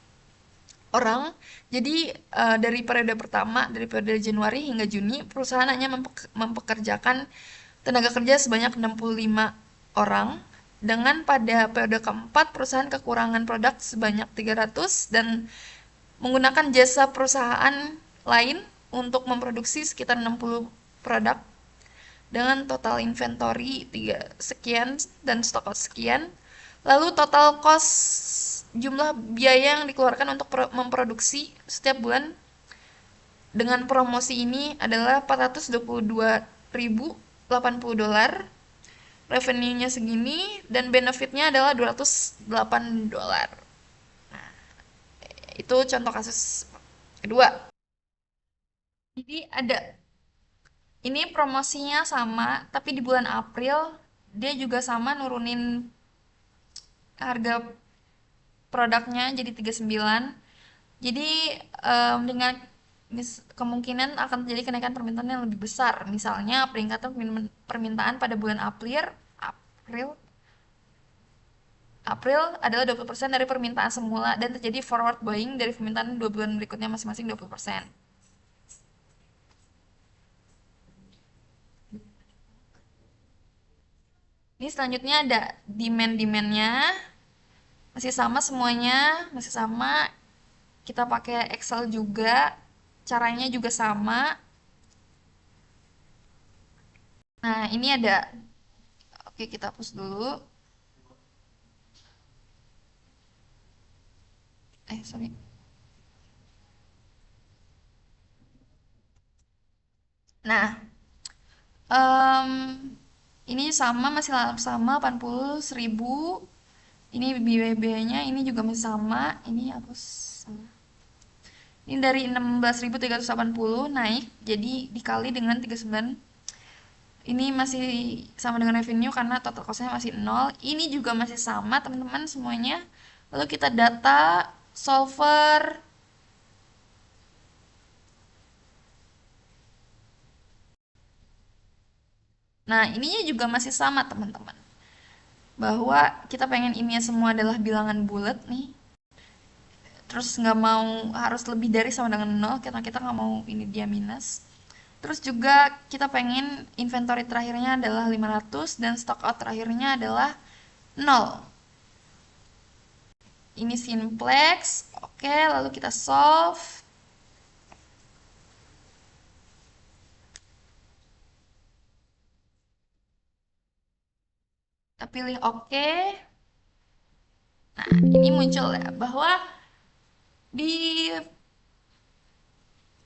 orang. Jadi dari periode pertama, dari periode Januari hingga Juni, perusahaan hanya mempekerjakan tenaga kerja sebanyak 65 orang. Dengan pada periode keempat, perusahaan kekurangan produk sebanyak 300 dan menggunakan jasa perusahaan lain untuk memproduksi sekitar 60 produk dengan total inventory 3 sekian dan stok out sekian. Lalu total cost jumlah biaya yang dikeluarkan untuk memproduksi setiap bulan dengan promosi ini adalah $422.080. Revenue-nya segini dan benefitnya adalah $208. Nah, itu contoh kasus kedua. Jadi ada ini promosinya sama, tapi di bulan April dia juga sama nurunin harga produknya jadi 39. Jadi dengan kemungkinan akan terjadi kenaikan permintaan yang lebih besar. Misalnya peningkatan permintaan pada bulan April April adalah 20% dari permintaan semula dan terjadi forward buying dari permintaan 2 bulan berikutnya masing-masing 20%. Ini selanjutnya ada demand-demandnya. Masih sama semuanya, masih sama. Kita pakai Excel juga. Caranya juga sama. Nah, ini ada. Oke, kita hapus dulu. Sorry. Nah, em, ini sama, masih sama 80.000. Ini biaya-biayanya ini juga masih sama. Ini hapus sama. Ini dari 16.380 naik jadi dikali dengan 39. Ini masih sama dengan revenue karena total costnya masih 0. Ini juga masih sama teman-teman semuanya. Lalu kita data solver. Nah, ininya juga masih sama teman-teman. Bahwa kita pengen ininya semua adalah bilangan bulat nih. Terus nggak mau harus lebih dari sama dengan 0 karena kita nggak mau ini dia minus. Terus juga kita pengen inventory terakhirnya adalah 500 dan stock out terakhirnya adalah 0. Ini simplex. Oke, lalu kita solve. Kita pilih oke. Nah, ini muncul ya bahwa di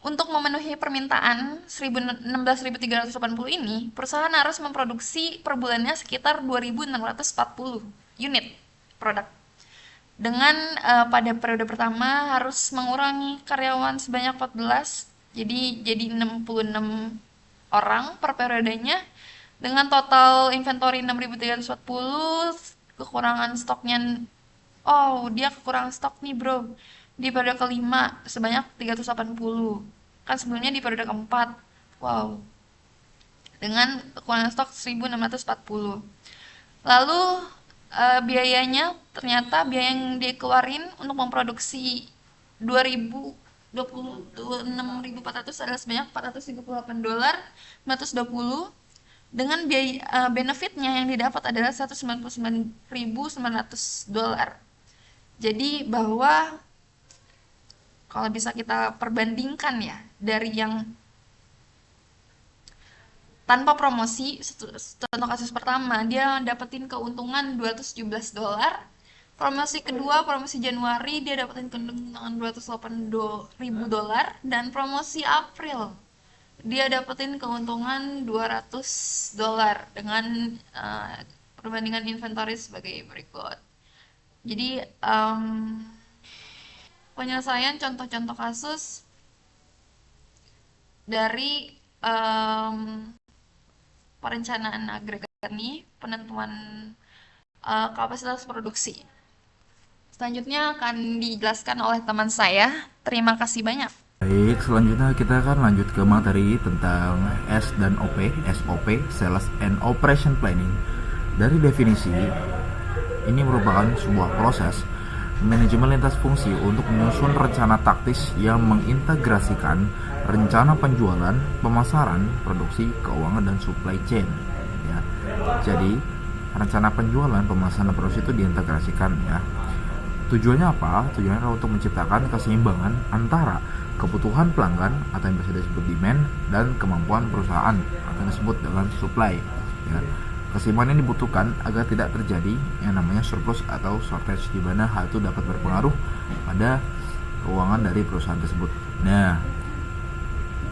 untuk memenuhi permintaan 16.380 ini, perusahaan harus memproduksi per bulannya sekitar 2.640 unit produk. Dengan pada periode pertama harus mengurangi karyawan sebanyak 14, jadi 66 orang per periodenya. Dengan total inventory 6.340, kekurangan stoknya, oh dia kekurangan stok nih bro, di periode kelima sebanyak 380, kan sebelumnya di periode keempat. Wow, dengan kekurangan stok 1.640. Lalu biayanya, ternyata biaya yang dikeluarin untuk memproduksi 26.400 adalah sebanyak $438, 420. Dengan biaya benefitnya yang didapat adalah $199.900. Jadi bahwa kalau bisa kita perbandingkan ya, dari yang tanpa promosi, contoh kasus pertama dia dapetin keuntungan $217. Promosi kedua, promosi Januari, dia dapetin keuntungan $208.000, dan promosi April dia dapetin keuntungan $200 dengan perbandingan inventory sebagai berikut. Jadi penyelesaian contoh-contoh kasus dari perencanaan agregat ini, penentuan kapasitas produksi. Selanjutnya akan dijelaskan oleh teman saya. Terima kasih banyak. Baik, selanjutnya kita akan lanjut ke materi tentang S dan OP, SOP, Sales and Operation Planning. Dari definisi, ini merupakan sebuah proses manajemen lintas fungsi untuk menyusun rencana taktis yang mengintegrasikan rencana penjualan, pemasaran, produksi, keuangan, dan supply chain. Ya. Jadi, rencana penjualan, pemasaran, dan produksi itu diintegrasikan ya. Tujuannya apa? Tujuannya adalah untuk menciptakan keseimbangan antara kebutuhan pelanggan atau yang biasa disebut demand dan kemampuan perusahaan atau yang disebut dengan supply. Ya. Keseimbangan ini dibutuhkan agar tidak terjadi yang namanya surplus atau shortage, di mana hal itu dapat berpengaruh pada keuangan dari perusahaan tersebut. Nah,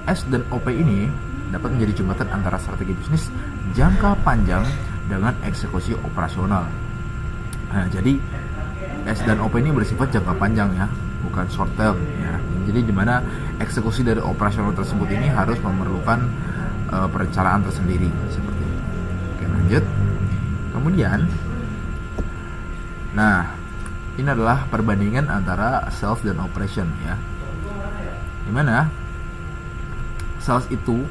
S dan OP ini dapat menjadi jembatan antara strategi bisnis jangka panjang dengan eksekusi operasional. Nah, jadi S dan OP ini bersifat jangka panjang ya, bukan short term ya. Jadi di mana eksekusi dari operasional tersebut ini harus memerlukan perencanaan tersendiri seperti itu. Oke, lanjut. Kemudian, nah ini adalah perbandingan antara sales dan operation ya. Dimana sales itu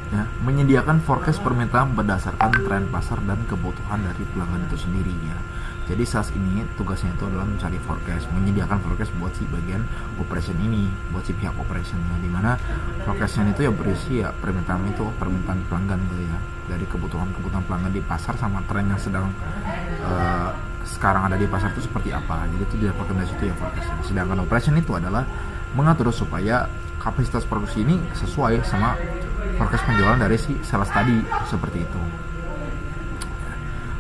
ya, menyediakan forecast permintaan berdasarkan tren pasar dan kebutuhan dari pelanggan itu sendiri ya. Jadi sales ini tugasnya itu adalah mencari forecast, menyediakan forecast buat si bagian operation ini, buat si pihak operationnya, dimana forecastnya itu ya berisi ya permintaan pelanggan gitu ya, dari kebutuhan pelanggan di pasar sama tren yang sedang sekarang ada di pasar itu seperti apa. Jadi itu didapatkan dari situ ya forecastnya. Sedangkan operation itu adalah mengatur supaya kapasitas produksi ini sesuai sama forecast penjualan dari si sales tadi, seperti itu.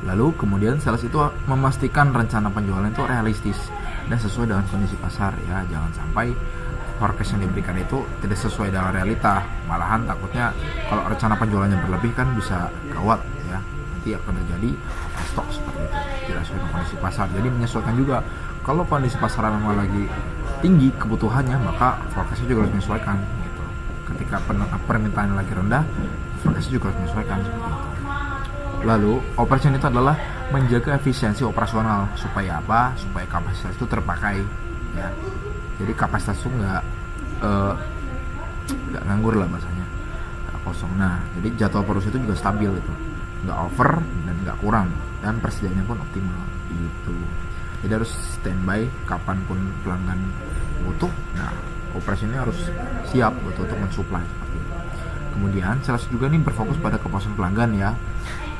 Lalu kemudian sales itu memastikan rencana penjualan itu realistis dan sesuai dengan kondisi pasar ya. Jangan sampai forecast yang diberikan itu tidak sesuai dengan realita. Malahan takutnya kalau rencana penjualannya berlebih kan bisa gawat ya, nanti akan terjadi stok seperti itu, tidak sesuai dengan kondisi pasar. Jadi menyesuaikan juga, kalau kondisi pasar memang lagi tinggi kebutuhannya, maka forecastnya juga harus menyesuaikan gitu. Ketika permintaan lagi rendah, forecastnya juga harus menyesuaikan seperti itu. Lalu operation itu adalah menjaga efisiensi operasional supaya apa? Supaya kapasitas itu terpakai ya. Jadi kapasitas itu nggak nganggur lah bahasanya, nggak kosong. Nah, jadi jadwal produksi itu juga stabil itu, nggak over dan nggak kurang, dan persediaannya pun optimal gitu. Jadi harus standby kapanpun pelanggan butuh. Nah, operasi ini harus siap betul untuk mensuplai seperti itu. Kemudian sales juga nih berfokus pada kepuasan pelanggan ya.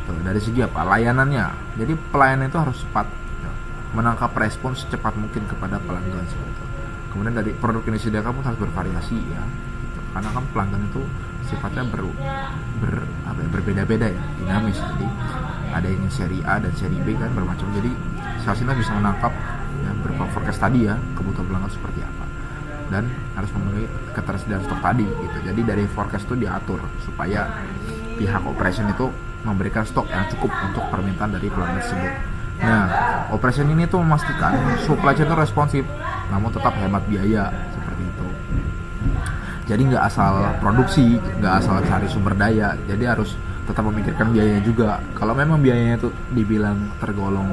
Tuh, dari segi apa? Layanannya. Jadi pelayanan itu harus cepat ya, menangkap respon secepat mungkin kepada pelanggan seperti itu. Kemudian dari produk yang disediakan pun harus bervariasi ya gitu. Karena kan pelanggan itu sifatnya berbeda-beda ya, dinamis. Jadi ada yang seri A dan seri B kan bermacam. Jadi sales ini bisa menangkap ya, berupa forecast tadi ya, kebutuhan pelanggan seperti apa, dan harus memenuhi ketersediaan stok tadi gitu. Jadi dari forecast itu diatur supaya pihak operation itu memberikan stok yang cukup untuk permintaan dari pelanggan tersebut. Nah, operation ini tuh memastikan supply chain itu responsif, namun tetap hemat biaya seperti itu. Jadi nggak asal produksi, nggak asal cari sumber daya, jadi harus tetap memikirkan biayanya juga. Kalau memang biayanya itu dibilang tergolong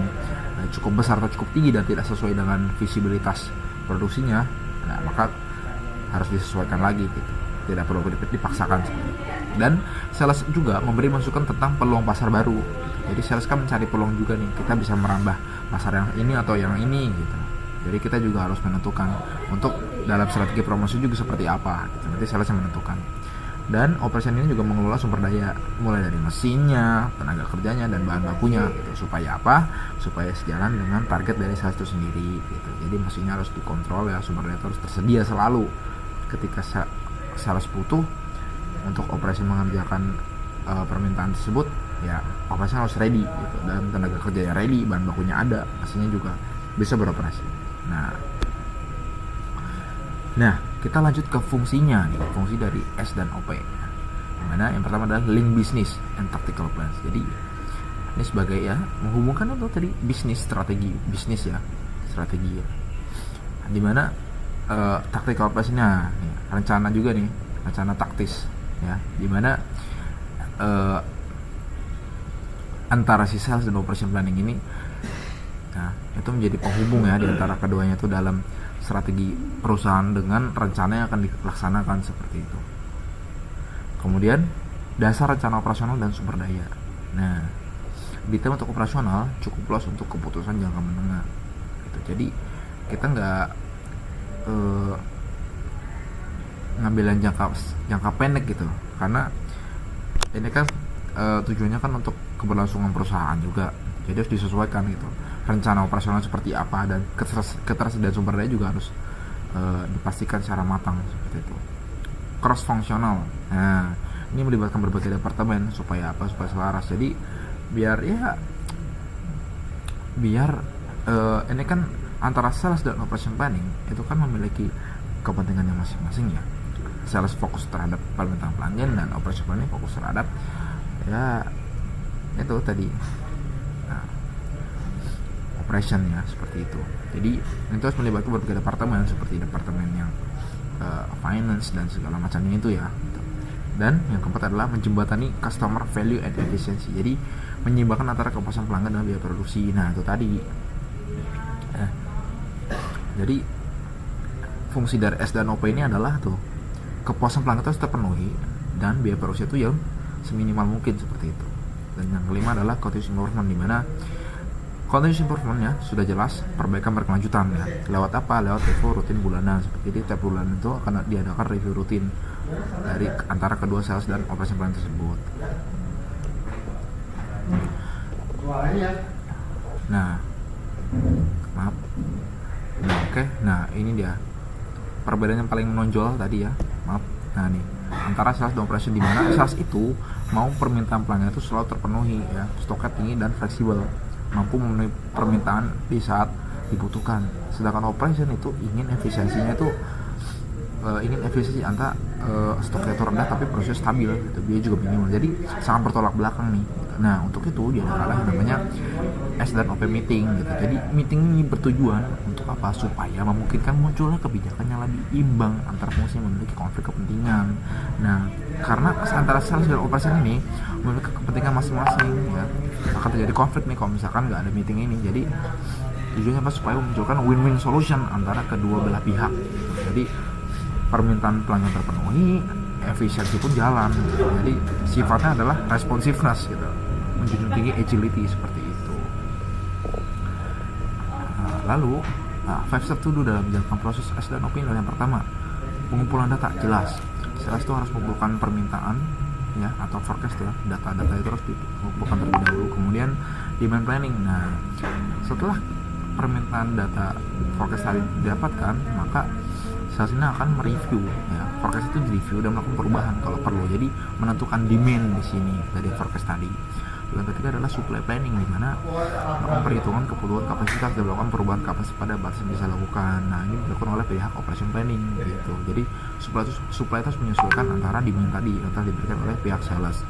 cukup besar atau cukup tinggi dan tidak sesuai dengan visibilitas produksinya, nah maka harus disesuaikan lagi gitu. Tidak perlu dipaksakan. Dan sales juga memberi masukan tentang peluang pasar baru. Jadi sales kan mencari peluang juga nih, kita bisa merambah pasar yang ini atau yang ini gitu. Jadi kita juga harus menentukan untuk dalam strategi promosi juga seperti apa gitu. Nanti sales yang menentukan. Dan operation ini juga mengelola sumber daya, mulai dari mesinnya, tenaga kerjanya, dan bahan bakunya gitu. Supaya apa? Supaya sejalan dengan target dari sales itu sendiri gitu. Jadi mesinnya harus dikontrol ya, sumber daya itu harus tersedia selalu. Ketika sales butuh untuk operasi mengerjakan permintaan tersebut, ya operasi harus ready gitu, dan tenaga kerja yang ready, bahan bakunya ada, mesinnya juga bisa beroperasi. Nah kita lanjut ke fungsinya nih, fungsi dari S dan OP. Dimana yang pertama adalah link business and tactical plans. Jadi ini sebagai ya menghubungkan untuk tadi bisnis, strategi bisnis ya, strategi ya. Dimana tactical plans-nya nih, rencana juga nih, rencana taktis ya, dimana antara si sales dan operation planning ini nah, itu menjadi penghubung ya di antara keduanya itu dalam strategi perusahaan dengan rencana yang akan dilaksanakan seperti itu. Kemudian dasar rencana operasional dan sumber daya. Nah, detail untuk operasional cukup luas untuk keputusan jangka menengah gitu. Jadi kita nggak ngambil jangka pendek gitu, karena ini kan tujuannya kan untuk keberlangsungan perusahaan juga, jadi harus disesuaikan gitu. Rencana operasional seperti apa dan ketersediaan sumber daya juga harus dipastikan secara matang seperti itu. Cross fungsional, nah ini melibatkan berbagai departemen supaya apa? Supaya selaras. Jadi biar ini kan antara sales dan operation planning itu kan memiliki kepentingannya masing-masing ya. Sales fokus terhadap permintaan pelanggan dan operation planning fokus terhadap ya itu tadi operation ya, seperti itu. Jadi itu harus melibatkan berbagai departemen seperti departemen yang finance dan segala macamnya itu ya. Dan yang keempat adalah menjembatani customer value and efficiency. Jadi menyeimbangkan antara kepuasan pelanggan dan biaya produksi. Nah itu tadi. Jadi fungsi dari S dan OP ini adalah tuh kepuasan pelanggan itu harus terpenuhi dan biaya produksi itu yang seminimal mungkin seperti itu. Dan yang kelima adalah continuous improvement, di mana continuous improvement-nya sudah jelas perbaikan berkelanjutan ya. Lewat apa? Lewat review rutin bulanan. Seperti itu, tiap bulan itu akan diadakan review rutin dari antara kedua sales dan operation plan tersebut. Nah, maaf. Nah, oke. Nah, ini dia perbedaan yang paling menonjol tadi ya. Maaf. Nah, nih antara sales dan operation, di mana sales itu mau permintaan pelanggan itu selalu terpenuhi ya, stoknya tinggi dan fleksibel, mampu memenuhi permintaan di saat dibutuhkan. Sedangkan operation itu ingin efisiensinya itu ingin efisiensi antara stoknya itu rendah tapi prosesnya stabil gitu, biaya juga minimal, jadi sangat bertolak belakang nih. Nah untuk itu diadakanlah yang namanya S dan OP meeting gitu. Jadi meeting ini bertujuan untuk apa? Supaya memungkinkan munculnya kebijakan yang lebih imbang antara fungsi yang memiliki konflik kepentingan. Nah karena antara sales dan operation ini memiliki kepentingan masing-masing ya, akan terjadi konflik nih kalau misalkan nggak ada meeting ini. Jadi tujuannya apa? Supaya memunculkan win-win solution antara kedua belah pihak gitu. Jadi permintaan pelanggan terpenuhi, efisiensi pun jalan gitu. Jadi sifatnya adalah responsiveness gitu, menjunjung tinggi agility seperti itu. Lalu 5 step to do dalam menjalankan proses S dan OP adalah yang pertama, pengumpulan data. Jelas sales itu harus mengumpulkan permintaan ya atau forecast ya, data-data itu harus dikumpulkan terlebih dahulu. Kemudian demand planning. Nah setelah permintaan data forecast tadi didapatkan, maka sales ini akan mereview ya, forecast itu direview dan melakukan perubahan kalau perlu. Jadi menentukan demand di sini dari forecast tadi. Yang ketiga adalah supply planning, di mana melakukan perhitungan kebutuhan kapasitas dan melakukan perubahan kapasitas pada batas yang bisa lakukan. Nah ini dilakukan oleh pihak operation planning gitu. Jadi supply itu harus menyesuaikan antara demand tadi yang telah diberikan oleh pihak sales.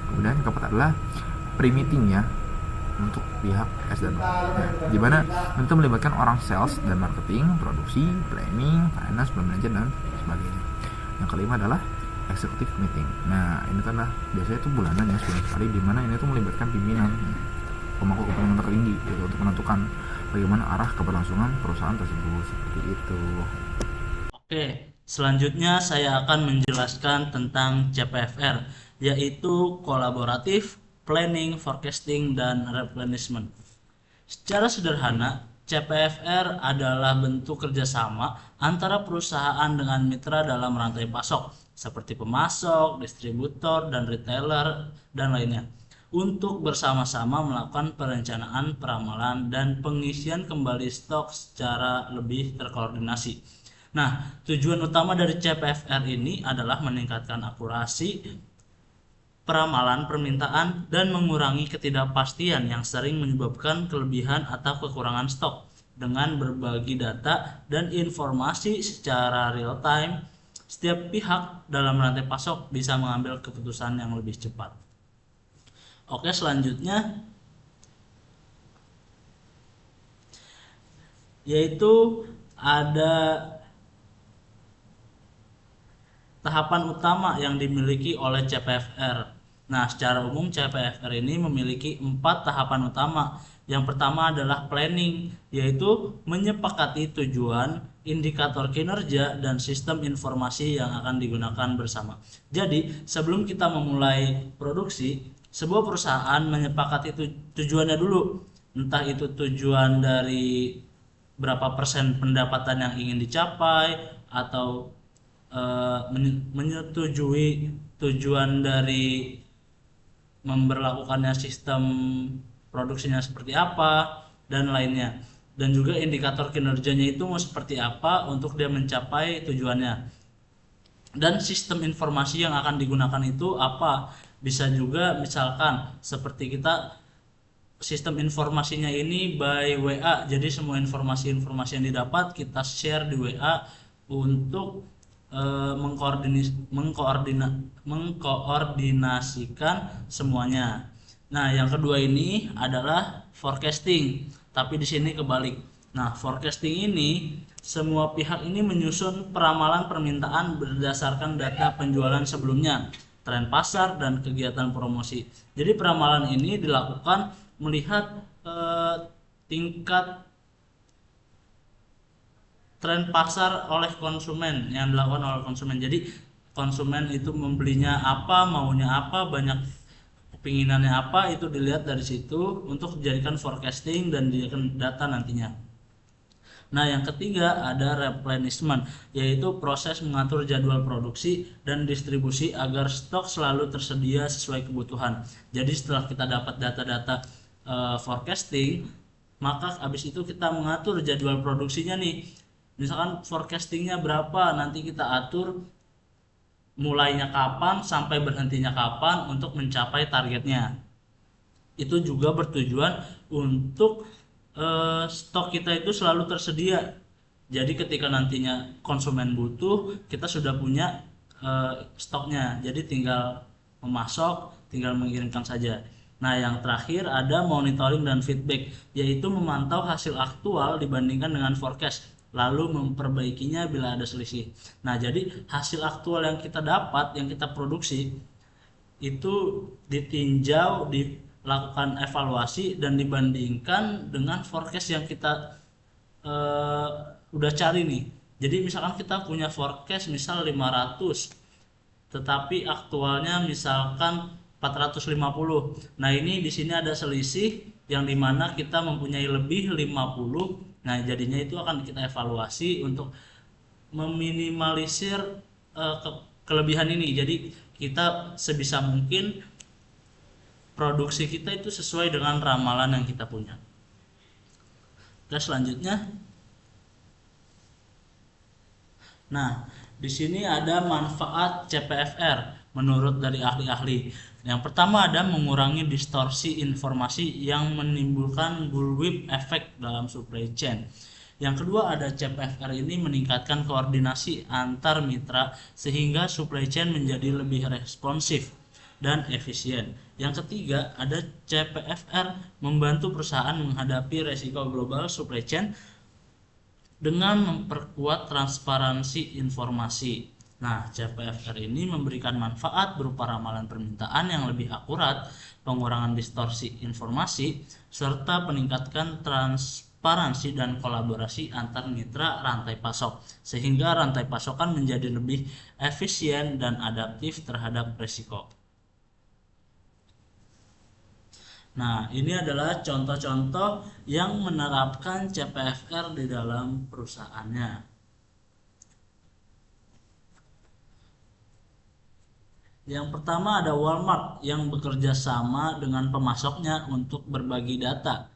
Kemudian yang keempat adalah pre-meeting ya, untuk pihak S dan O, di mana itu melibatkan orang sales dan marketing, produksi, planning, finance, manager dan sebagainya. Yang kelima adalah executive meeting. Nah ini adalah biasanya itu bulanan ya, sebulan sekali, di mana ini tuh melibatkan pimpinan pemangku kepentingan tertinggi gitu, untuk menentukan bagaimana arah keberlangsungan perusahaan tersebut, seperti itu. Oke, selanjutnya saya akan menjelaskan tentang CPFR, yaitu kolaboratif, planning, forecasting, dan replenishment. Secara sederhana, CPFR adalah bentuk kerjasama antara perusahaan dengan mitra dalam rantai pasok, seperti pemasok, distributor, dan retailer, dan lainnya, untuk bersama-sama melakukan perencanaan, peramalan, dan pengisian kembali stok secara lebih terkoordinasi. Nah, tujuan utama dari CPFR ini adalah meningkatkan akurasi peramalan permintaan dan mengurangi ketidakpastian yang sering menyebabkan kelebihan atau kekurangan stok dengan berbagi data dan informasi secara real time. Setiap pihak dalam rantai pasok bisa mengambil keputusan yang lebih cepat. Oke, selanjutnya yaitu ada tahapan utama yang dimiliki oleh CPFR. Nah, secara umum CPFR ini memiliki 4 tahapan utama. Yang pertama adalah planning, yaitu menyepakati tujuan, indikator kinerja, dan sistem informasi yang akan digunakan bersama. Jadi, sebelum kita memulai produksi, sebuah perusahaan menyepakati tujuannya dulu. Entah itu tujuan dari berapa persen pendapatan yang ingin dicapai, atau menyetujui tujuan dari memberlakukannya sistem produksinya seperti apa dan lainnya, dan juga indikator kinerjanya itu mau seperti apa untuk dia mencapai tujuannya, dan sistem informasi yang akan digunakan itu apa. Bisa juga misalkan seperti kita sistem informasinya ini by WA, jadi semua informasi-informasi yang didapat kita share di WA untuk mengkoordinasikan semuanya. Nah, yang kedua ini adalah forecasting, tapi di sini kebalik. Nah, forecasting ini semua pihak ini menyusun peramalan permintaan berdasarkan data penjualan sebelumnya, tren pasar, dan kegiatan promosi. Jadi peramalan ini dilakukan melihat tingkat tren pasar oleh konsumen, yang dilakukan oleh konsumen. Jadi konsumen itu membelinya apa, maunya apa, banyak kepinginannya apa, itu dilihat dari situ untuk dijadikan forecasting dan dijadikan data nantinya. Nah, yang ketiga ada replenishment, yaitu proses mengatur jadwal produksi dan distribusi agar stok selalu tersedia sesuai kebutuhan. Jadi setelah kita dapat data-data forecasting, maka habis itu kita mengatur jadwal produksinya nih. Misalkan forecastingnya berapa, nanti kita atur mulainya kapan sampai berhentinya kapan untuk mencapai targetnya. Itu juga bertujuan untuk stok kita itu selalu tersedia Jadi ketika nantinya konsumen butuh, kita sudah punya stoknya. Jadi tinggal memasok, tinggal mengirimkan saja. Nah, yang terakhir ada monitoring dan feedback, yaitu memantau hasil aktual dibandingkan dengan forecast, lalu memperbaikinya bila ada selisih. Nah, jadi hasil aktual yang kita dapat, yang kita produksi, itu ditinjau, dilakukan evaluasi, dan dibandingkan dengan forecast yang kita udah cari nih. Jadi misalkan kita punya forecast misal 500, tetapi aktualnya misalkan 450. Nah, ini di sini ada selisih yang dimana kita mempunyai lebih 50. Nah, jadinya itu akan kita evaluasi untuk meminimalisir kelebihan ini. Jadi kita sebisa mungkin produksi kita itu sesuai dengan ramalan yang kita punya. Oke, selanjutnya. Nah, di sini ada manfaat CPFR menurut dari ahli-ahli. Yang pertama ada mengurangi distorsi informasi yang menimbulkan bullwhip effect dalam supply chain. Yang kedua ada CPFR ini meningkatkan koordinasi antar mitra sehingga supply chain menjadi lebih responsif dan efisien. Yang ketiga ada CPFR membantu perusahaan menghadapi resiko global supply chain dengan memperkuat transparansi informasi. Nah, CPFR ini memberikan manfaat berupa ramalan permintaan yang lebih akurat, pengurangan distorsi informasi, serta peningkatan transparansi dan kolaborasi antar mitra rantai pasok, sehingga rantai pasokan menjadi lebih efisien dan adaptif terhadap risiko. Nah, ini adalah contoh-contoh yang menerapkan CPFR di dalam perusahaannya. Yang pertama ada Walmart yang bekerja sama dengan pemasoknya untuk berbagi data.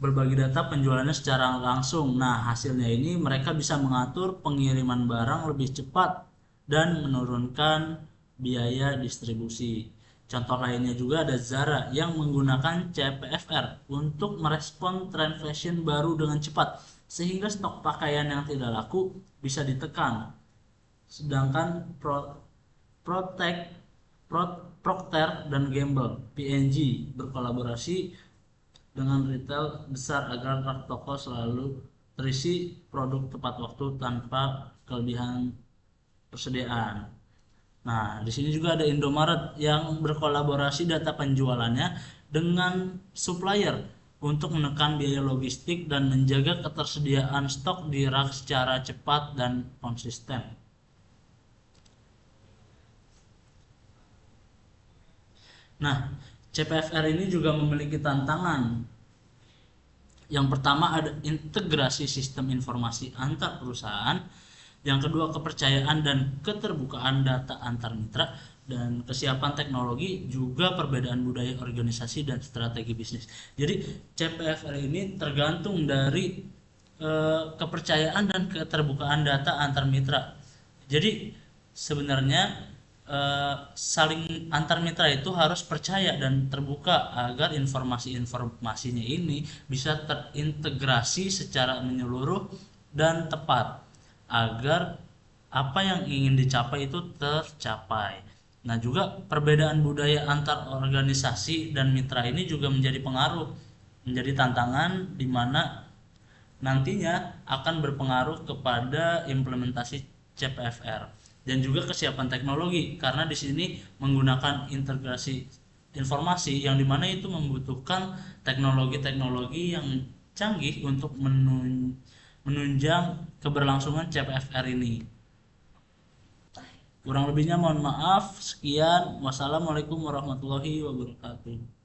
Berbagi data penjualannya secara langsung. Nah, hasilnya ini mereka bisa mengatur pengiriman barang lebih cepat dan menurunkan biaya distribusi. Contoh lainnya juga ada Zara yang menggunakan CPFR untuk merespon tren fashion baru dengan cepat sehingga stok pakaian yang tidak laku bisa ditekan. Sedangkan Procter dan Gamble (P&G) berkolaborasi dengan retail besar agar rak toko selalu terisi produk tepat waktu tanpa kelebihan persediaan. Nah, di sini juga ada Indomaret yang berkolaborasi data penjualannya dengan supplier untuk menekan biaya logistik dan menjaga ketersediaan stok di rak secara cepat dan konsisten. Nah, CPFR ini juga memiliki tantangan. Yang pertama ada integrasi sistem informasi antar perusahaan. Yang kedua kepercayaan dan keterbukaan data antar mitra, dan kesiapan teknologi, juga perbedaan budaya organisasi dan strategi bisnis. Jadi CPFR ini tergantung dari kepercayaan dan keterbukaan data antar mitra. Jadi sebenarnya saling antar mitra itu harus percaya dan terbuka agar informasinya ini bisa terintegrasi secara menyeluruh dan tepat, agar apa yang ingin dicapai itu tercapai. Nah, juga perbedaan budaya antar organisasi dan mitra ini juga menjadi pengaruh, menjadi tantangan di mana nantinya akan berpengaruh kepada implementasi CPFR. Dan juga kesiapan teknologi, karena di sini menggunakan integrasi informasi yang dimana itu membutuhkan teknologi-teknologi yang canggih untuk menunjang keberlangsungan CPFR ini. Kurang lebihnya mohon maaf. Sekian, wassalamualaikum warahmatullahi wabarakatuh.